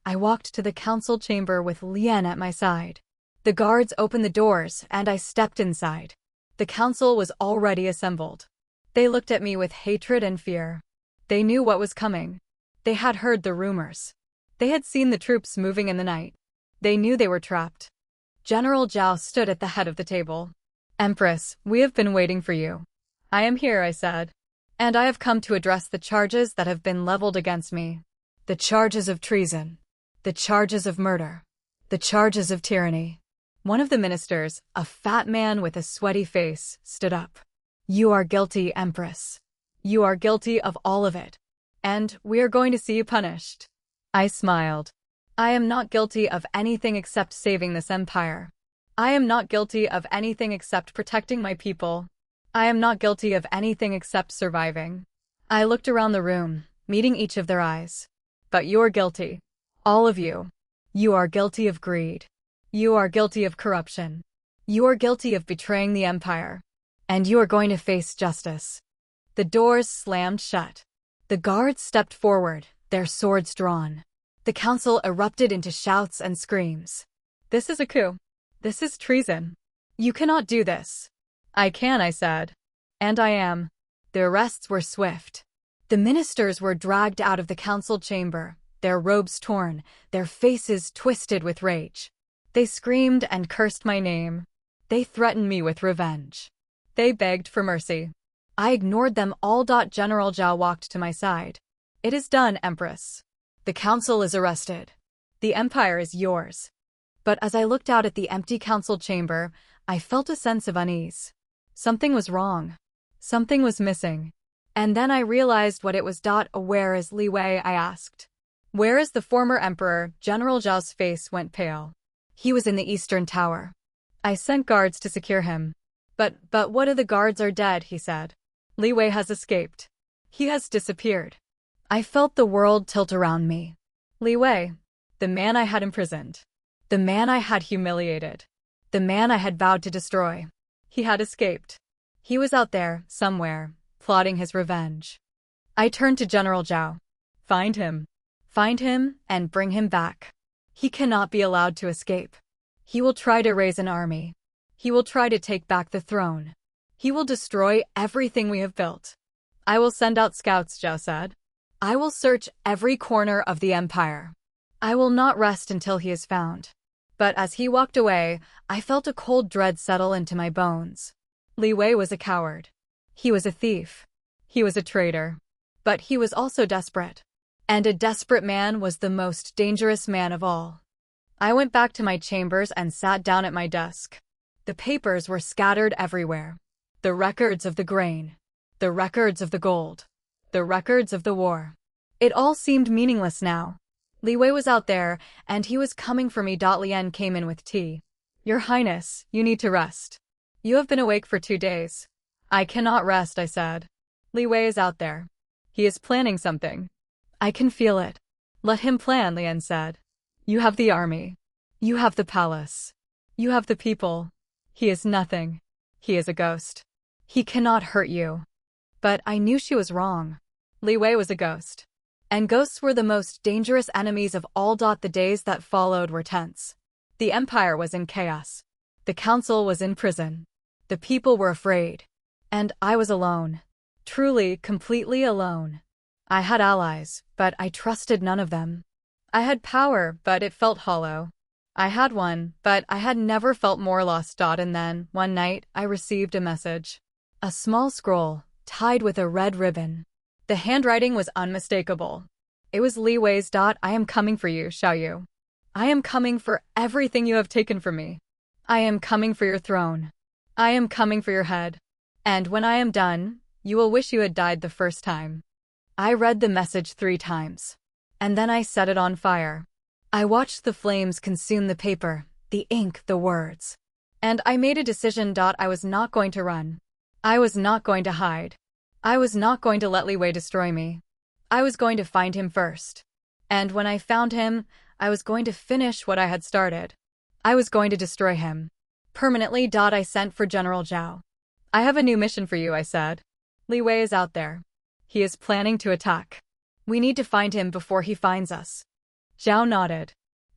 I walked to the council chamber with Lian at my side. The guards opened the doors, and I stepped inside. The council was already assembled. They looked at me with hatred and fear. They knew what was coming. They had heard the rumors. They had seen the troops moving in the night. They knew they were trapped. General Zhao stood at the head of the table. Empress, we have been waiting for you. I am here, I said. And I have come to address the charges that have been leveled against me. The charges of treason. The charges of murder. The charges of tyranny. One of the ministers, a fat man with a sweaty face, stood up. You are guilty, Empress. You are guilty of all of it. And we are going to see you punished. I smiled. I am not guilty of anything except saving this empire. I am not guilty of anything except protecting my people. I am not guilty of anything except surviving. I looked around the room, meeting each of their eyes. But you're guilty. All of you. You are guilty of greed. You are guilty of corruption. You are guilty of betraying the empire. And you are going to face justice. The doors slammed shut. The guards stepped forward, their swords drawn. The council erupted into shouts and screams. This is a coup. This is treason. You cannot do this. I can, I said. And I am. The arrests were swift. The ministers were dragged out of the council chamber, their robes torn, their faces twisted with rage. They screamed and cursed my name. They threatened me with revenge. They begged for mercy. I ignored them all. General Zhao walked to my side. It is done, Empress. The council is arrested. The empire is yours. But as I looked out at the empty council chamber, I felt a sense of unease. Something was wrong. Something was missing. And then I realized what it was. Where is Li Wei? I asked. Where is the former emperor? General Zhao's face went pale. He was in the Eastern Tower. I sent guards to secure him. But what if the guards are dead? He said. Li Wei has escaped. He has disappeared. I felt the world tilt around me. Li Wei, the man I had imprisoned. The man I had humiliated. The man I had vowed to destroy. He had escaped. He was out there, somewhere, plotting his revenge. I turned to General Zhao. Find him. Find him and bring him back. He cannot be allowed to escape. He will try to raise an army. He will try to take back the throne. He will destroy everything we have built. I will send out scouts, Zhao said. I will search every corner of the empire. I will not rest until he is found. But as he walked away, I felt a cold dread settle into my bones. Li Wei was a coward. He was a thief. He was a traitor. But he was also desperate. And a desperate man was the most dangerous man of all. I went back to my chambers and sat down at my desk. The papers were scattered everywhere. The records of the grain. The records of the gold. The records of the war. It all seemed meaningless now. Li Wei was out there, and he was coming for me. Lian came in with tea. Your Highness, you need to rest. You have been awake for 2 days. I cannot rest, I said. Li Wei is out there. He is planning something. I can feel it. Let him plan, Lian said. You have the army. You have the palace. You have the people. He is nothing. He is a ghost. He cannot hurt you. But I knew she was wrong. Li Wei was a ghost. And ghosts were the most dangerous enemies of all. The days that followed were tense. The empire was in chaos. The council was in prison. The people were afraid. And I was alone. Truly, completely alone. I had allies, but I trusted none of them. I had power, but it felt hollow. I had one, but I had never felt more lost. And then, one night, I received a message. A small scroll, tied with a red ribbon. The handwriting was unmistakable. It was Li Wei's. I am coming for you, Xiao Yu. I am coming for everything you have taken from me. I am coming for your throne. I am coming for your head. And when I am done, you will wish you had died the first time. I read the message 3 times. And then I set it on fire. I watched the flames consume the paper, the ink, the words. And I made a decision. I was not going to run. I was not going to hide. I was not going to let Li Wei destroy me. I was going to find him first. And when I found him, I was going to finish what I had started. I was going to destroy him. Permanently. I sent for General Zhao. I have a new mission for you, I said. Li Wei is out there. He is planning to attack. We need to find him before he finds us. Zhao nodded.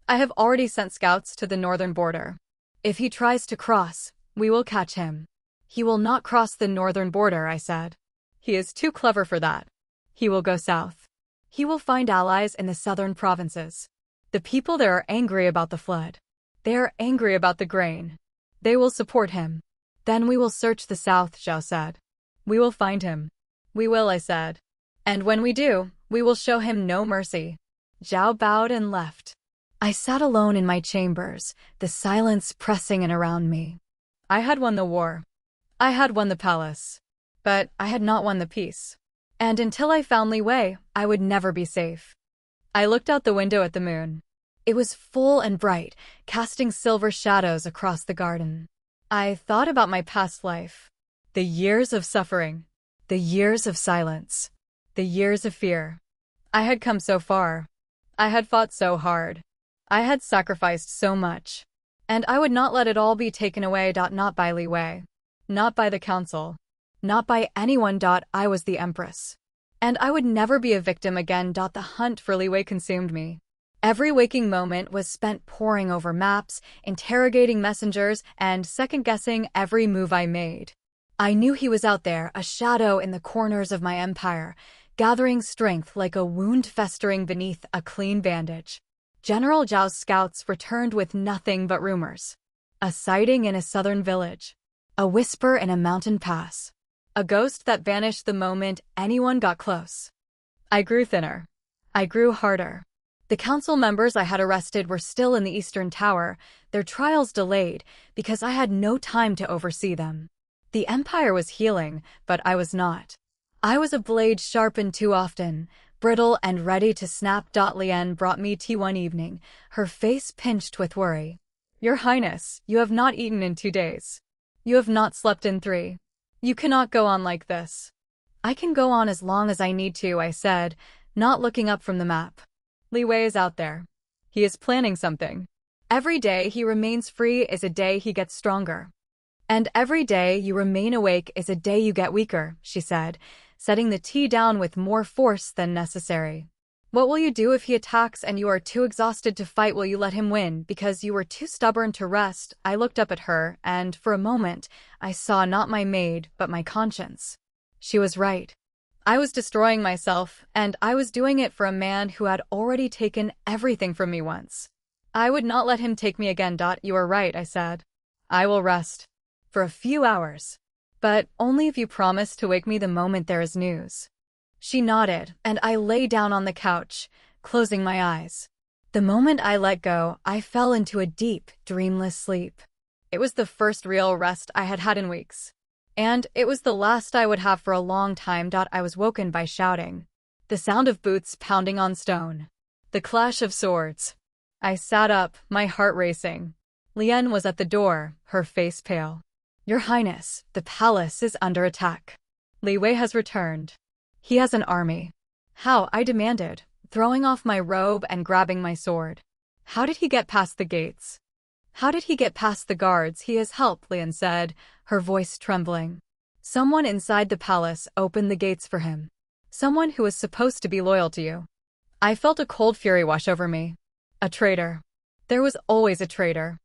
I have already sent scouts to the northern border. If he tries to cross, we will catch him. He will not cross the northern border, I said. He is too clever for that. He will go south. He will find allies in the southern provinces. The people there are angry about the flood. They are angry about the grain. They will support him. Then we will search the south, Zhao said. We will find him. We will, I said. And when we do, we will show him no mercy. Zhao bowed and left. I sat alone in my chambers, the silence pressing in around me. I had won the war. I had won the palace. But I had not won the peace. And until I found Li Wei, I would never be safe. I looked out the window at the moon. It was full and bright, casting silver shadows across the garden. I thought about my past life. The years of suffering. The years of silence. The years of fear. I had come so far. I had fought so hard. I had sacrificed so much. And I would not let it all be taken away. Not by Li Wei. Not by the council. Not by anyone. I was the Empress. And I would never be a victim again. The hunt for Li Wei consumed me. Every waking moment was spent poring over maps, interrogating messengers, and second-guessing every move I made. I knew he was out there, a shadow in the corners of my empire, gathering strength like a wound festering beneath a clean bandage. General Zhao's scouts returned with nothing but rumors. A sighting in a southern village. A whisper in a mountain pass. A ghost that vanished the moment anyone got close. I grew thinner. I grew harder. The council members I had arrested were still in the Eastern Tower, their trials delayed because I had no time to oversee them. The Empire was healing, but I was not. I was a blade sharpened too often, brittle and ready to snap. Lien brought me tea one evening, her face pinched with worry. Your Highness, you have not eaten in 2 days. You have not slept in 3. You cannot go on like this. I can go on as long as I need to, I said, not looking up from the map. Li Wei is out there. He is planning something. Every day he remains free is a day he gets stronger. And every day you remain awake is a day you get weaker, she said, setting the tea down with more force than necessary. What will you do if he attacks and you are too exhausted to fight? Will you let him win because you were too stubborn to rest? I looked up at her, and for a moment, I saw not my maid, but my conscience. She was right. I was destroying myself, and I was doing it for a man who had already taken everything from me once. I would not let him take me again. You are right, I said. I will rest. For a few hours. But only if you promise to wake me the moment there is news. She nodded, and I lay down on the couch, closing my eyes. The moment I let go, I fell into a deep, dreamless sleep. It was the first real rest I had had in weeks. And it was the last I would have for a long time. I was woken by shouting. The sound of boots pounding on stone. The clash of swords. I sat up, my heart racing. Lien was at the door, her face pale. Your Highness, the palace is under attack. Li Wei has returned. He has an army. How? I demanded, throwing off my robe and grabbing my sword. How did he get past the gates? How did he get past the guards? He has help, Lien said, her voice trembling. Someone inside the palace opened the gates for him. Someone who was supposed to be loyal to you. I felt a cold fury wash over me. A traitor. There was always a traitor.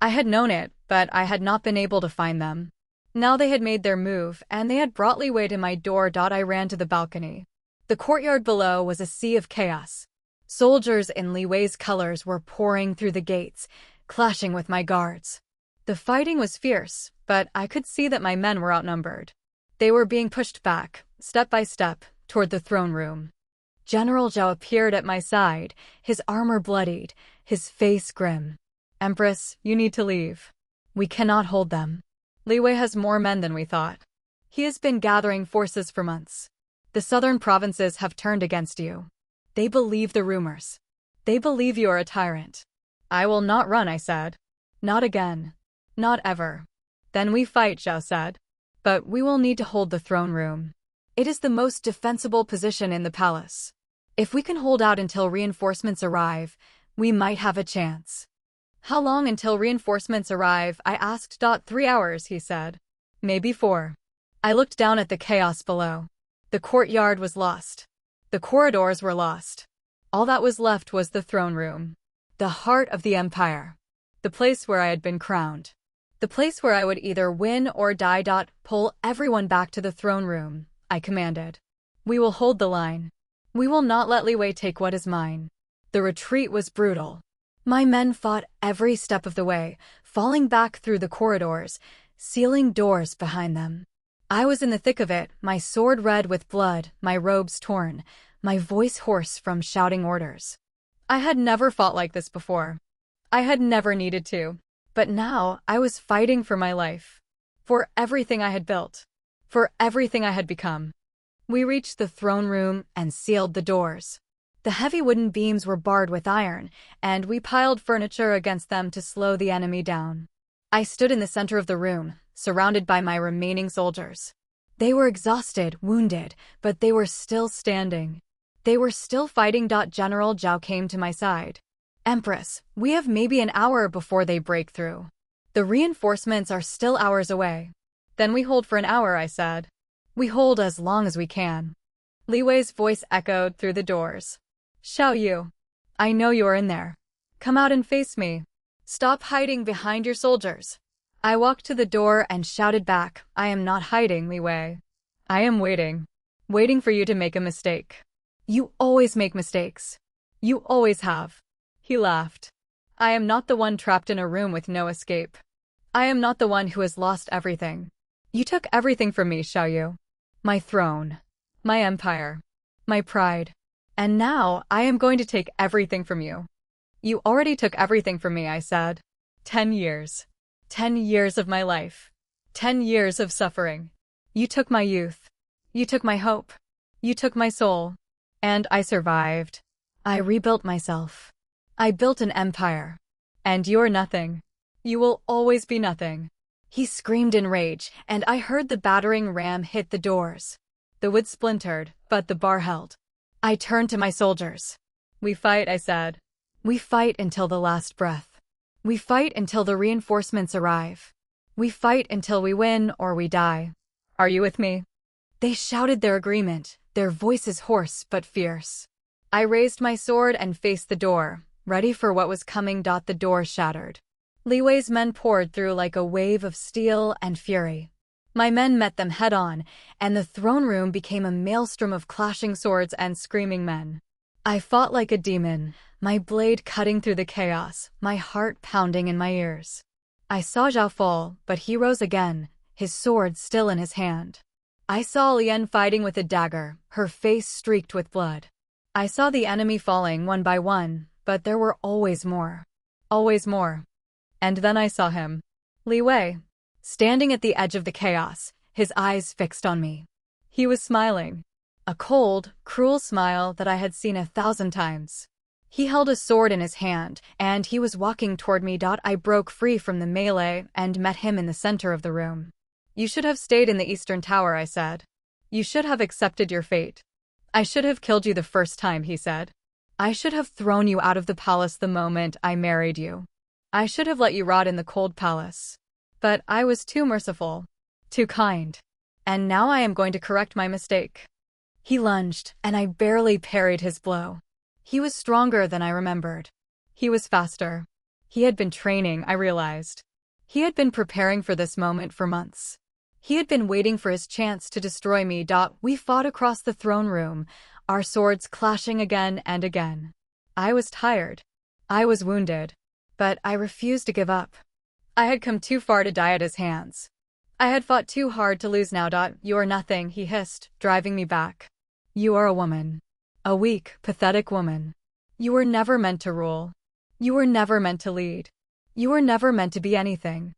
I had known it, but I had not been able to find them. Now they had made their move, and they had brought Li Wei to my door. I ran to the balcony. The courtyard below was a sea of chaos. Soldiers in Li Wei's colors were pouring through the gates, clashing with my guards. The fighting was fierce, but I could see that my men were outnumbered. They were being pushed back, step by step, toward the throne room. General Zhao appeared at my side, his armor bloodied, his face grim. "Empress, you need to leave. We cannot hold them. Li Wei has more men than we thought. He has been gathering forces for months. The southern provinces have turned against you. They believe the rumors. They believe you are a tyrant." "I will not run," I said. "Not again. Not ever." "Then we fight," Zhao said. "But we will need to hold the throne room. It is the most defensible position in the palace. If we can hold out until reinforcements arrive, we might have a chance." "How long until reinforcements arrive?" I asked. 3 hours, he said. "Maybe 4. I looked down at the chaos below. The courtyard was lost. The corridors were lost. All that was left was the throne room. The heart of the empire. The place where I had been crowned. The place where I would either win or die. "Pull everyone back to the throne room," I commanded. "We will hold the line. We will not let Li Wei take what is mine." The retreat was brutal. My men fought every step of the way, falling back through the corridors, sealing doors behind them. I was in the thick of it, my sword red with blood, my robes torn, my voice hoarse from shouting orders. I had never fought like this before. I had never needed to. But now I was fighting for my life. For everything I had built. For everything I had become. We reached the throne room and sealed the doors. The heavy wooden beams were barred with iron, and we piled furniture against them to slow the enemy down. I stood in the center of the room, surrounded by my remaining soldiers. They were exhausted, wounded, but they were still standing. They were still fighting. General Zhao came to my side. "Empress, we have maybe an hour before they break through. The reinforcements are still hours away." "Then we hold for an hour," I said. "We hold as long as we can." Li Wei's voice echoed through the doors. "Xiao Yu, I know you are in there. Come out and face me. Stop hiding behind your soldiers." I walked to the door and shouted back, "I am not hiding, Li Wei. I am waiting. Waiting for you to make a mistake. You always make mistakes. You always have." He laughed. "I am not the one trapped in a room with no escape. I am not the one who has lost everything. You took everything from me, Xiao Yu. My throne. My empire. My pride. And now I am going to take everything from you." "You already took everything from me," I said. 10 years. 10 years of my life. 10 years of suffering. You took my youth. You took my hope. You took my soul. And I survived. I rebuilt myself. I built an empire. And you're nothing. You will always be nothing." He screamed in rage, and I heard the battering ram hit the doors. The wood splintered, but the bar held. I turned to my soldiers. "We fight," I said. "We fight until the last breath. We fight until the reinforcements arrive. We fight until we win or we die. Are you with me?" They shouted their agreement, their voices hoarse but fierce. I raised my sword and faced the door, ready for what was coming. The door shattered. Li Wei's men poured through like a wave of steel and fury. My men met them head-on, and the throne room became a maelstrom of clashing swords and screaming men. I fought like a demon, my blade cutting through the chaos, my heart pounding in my ears. I saw Zhao fall, but he rose again, his sword still in his hand. I saw Lian fighting with a dagger, her face streaked with blood. I saw the enemy falling one by one, but there were always more. Always more. And then I saw him. Li Wei. Standing at the edge of the chaos, his eyes fixed on me. He was smiling. A cold, cruel smile that I had seen 1,000 times. He held a sword in his hand, and he was walking toward me. I broke free from the melee and met him in the center of the room. "You should have stayed in the Eastern Tower," I said. "You should have accepted your fate." "I should have killed you the first time," he said. "I should have thrown you out of the palace the moment I married you. I should have let you rot in the cold palace. But I was too merciful. Too kind. And now I am going to correct my mistake." He lunged, and I barely parried his blow. He was stronger than I remembered. He was faster. He had been training, I realized. He had been preparing for this moment for months. He had been waiting for his chance to destroy me. We fought across the throne room, our swords clashing again and again. I was tired. I was wounded. But I refused to give up. I had come too far to die at his hands. I had fought too hard to lose now. You are nothing, he hissed, driving me back. You are a woman. A weak, pathetic woman. You were never meant to rule. You were never meant to lead. You were never meant to be anything.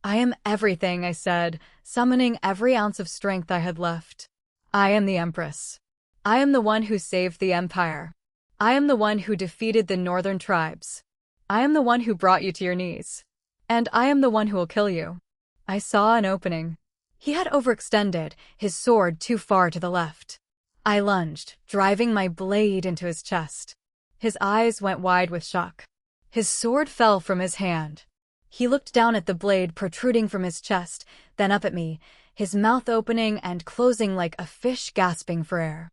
I am everything, I said, summoning every ounce of strength I had left. I am the Empress. I am the one who saved the Empire. I am the one who defeated the northern tribes. I am the one who brought you to your knees. And I am the one who will kill you. I saw an opening. He had overextended, his sword too far to the left. I lunged, driving my blade into his chest. His eyes went wide with shock. His sword fell from his hand. He looked down at the blade protruding from his chest, then up at me, his mouth opening and closing like a fish gasping for air.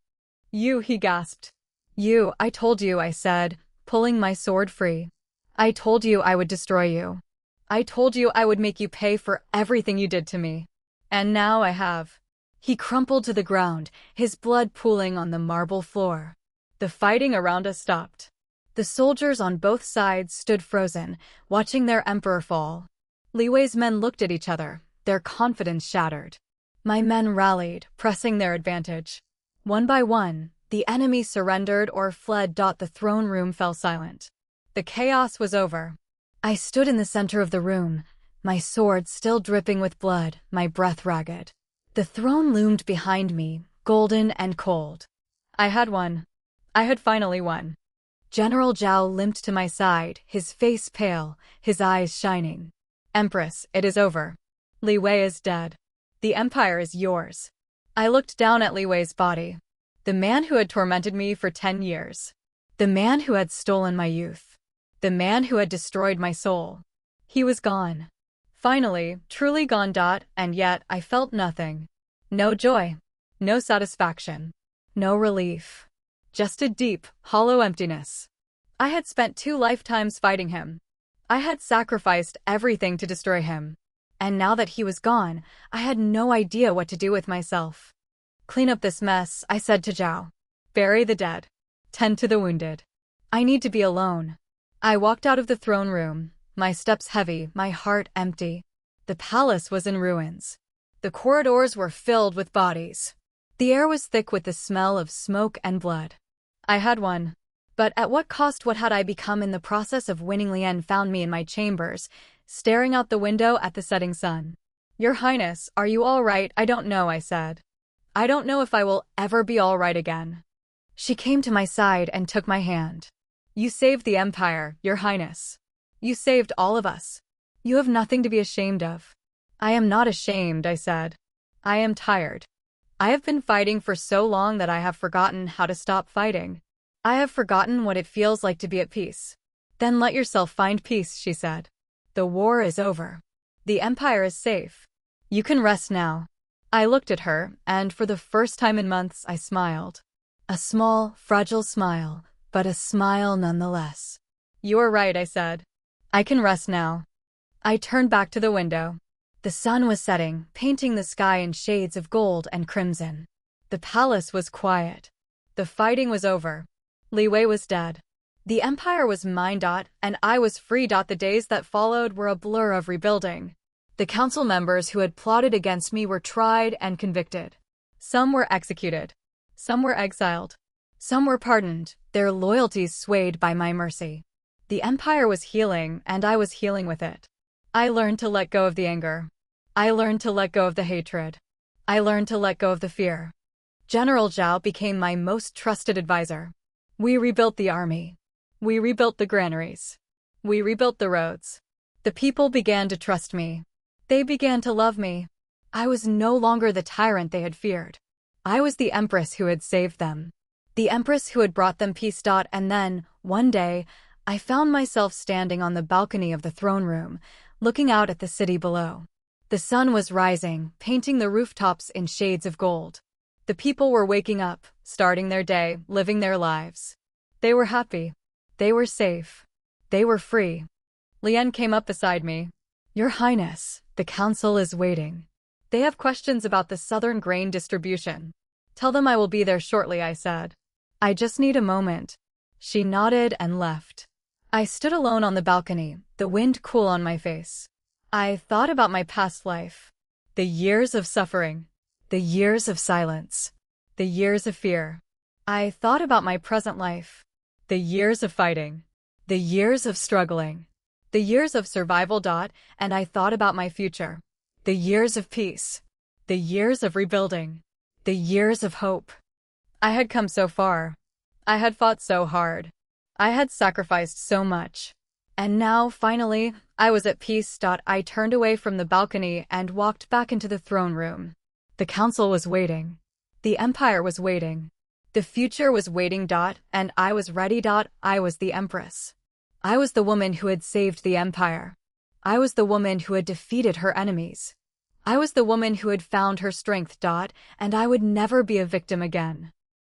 You, he gasped. You, I told you, I said, pulling my sword free. I told you I would destroy you. I told you I would make you pay for everything you did to me. And now I have. He crumpled to the ground, his blood pooling on the marble floor. The fighting around us stopped. The soldiers on both sides stood frozen, watching their emperor fall. Li Wei's men looked at each other, their confidence shattered. My men rallied, pressing their advantage. One by one, the enemy surrendered or fled. The throne room fell silent. The chaos was over. I stood in the center of the room, my sword still dripping with blood, my breath ragged. The throne loomed behind me, golden and cold. I had won. I had finally won. General Zhao limped to my side, his face pale, his eyes shining. Empress, it is over. Li Wei is dead. The Empire is yours. I looked down at Li Wei's body. The man who had tormented me for 10 years. The man who had stolen my youth. The man who had destroyed my soul. He was gone. Finally, truly gone. And yet I felt nothing. No joy. No satisfaction. No relief. Just a deep, hollow emptiness. I had spent 2 lifetimes fighting him. I had sacrificed everything to destroy him. And now that he was gone, I had no idea what to do with myself. Clean up this mess, I said to Zhao. Bury the dead. Tend to the wounded. I need to be alone. I walked out of the throne room, my steps heavy, my heart empty. The palace was in ruins. The corridors were filled with bodies. The air was thick with the smell of smoke and blood. I had won. But at what cost? What had I become in the process of winning? Lian found me in my chambers, staring out the window at the setting sun. Your Highness, are you all right? I don't know, I said. I don't know if I will ever be all right again. She came to my side and took my hand. You saved the Empire, Your Highness. You saved all of us. You have nothing to be ashamed of. I am not ashamed, I said. I am tired. I have been fighting for so long that I have forgotten how to stop fighting. I have forgotten what it feels like to be at peace. Then let yourself find peace, she said. The war is over. The Empire is safe. You can rest now. I looked at her, and for the first time in months I smiled. A small, fragile smile, but a smile nonetheless. You are right, I said. I can rest now. I turned back to the window. The sun was setting, painting the sky in shades of gold and crimson. The palace was quiet. The fighting was over. Li Wei was dead. The Empire was mine. And I was free. The days that followed were a blur of rebuilding. The council members who had plotted against me were tried and convicted. Some were executed. Some were exiled. Some were pardoned, their loyalties swayed by my mercy. The Empire was healing, and I was healing with it. I learned to let go of the anger. I learned to let go of the hatred. I learned to let go of the fear. General Zhao became my most trusted advisor. We rebuilt the army. We rebuilt the granaries. We rebuilt the roads. The people began to trust me. They began to love me. I was no longer the tyrant they had feared. I was the Empress who had saved them. The Empress who had brought them peace. And then, one day, I found myself standing on the balcony of the throne room, looking out at the city below. The sun was rising, painting the rooftops in shades of gold. The people were waking up, starting their day, living their lives. They were happy. They were safe. They were free. Lian came up beside me. Your Highness, the council is waiting. They have questions about the southern grain distribution. Tell them I will be there shortly, I said. I just need a moment. She nodded and left. I stood alone on the balcony, the wind cool on my face. I thought about my past life. The years of suffering. The years of silence. The years of fear. I thought about my present life. The years of fighting. The years of struggling. The years of survival. And I thought about my future. The years of peace. The years of rebuilding. The years of hope. I had come so far. I had fought so hard. I had sacrificed so much. And now, finally, I was at peace. I turned away from the balcony and walked back into the throne room. The council was waiting. The empire was waiting. The future was waiting. And I was ready. I was the Empress. I was the woman who had saved the empire. I was the woman who had defeated her enemies. I was the woman who had found her strength. And I would never be a victim again.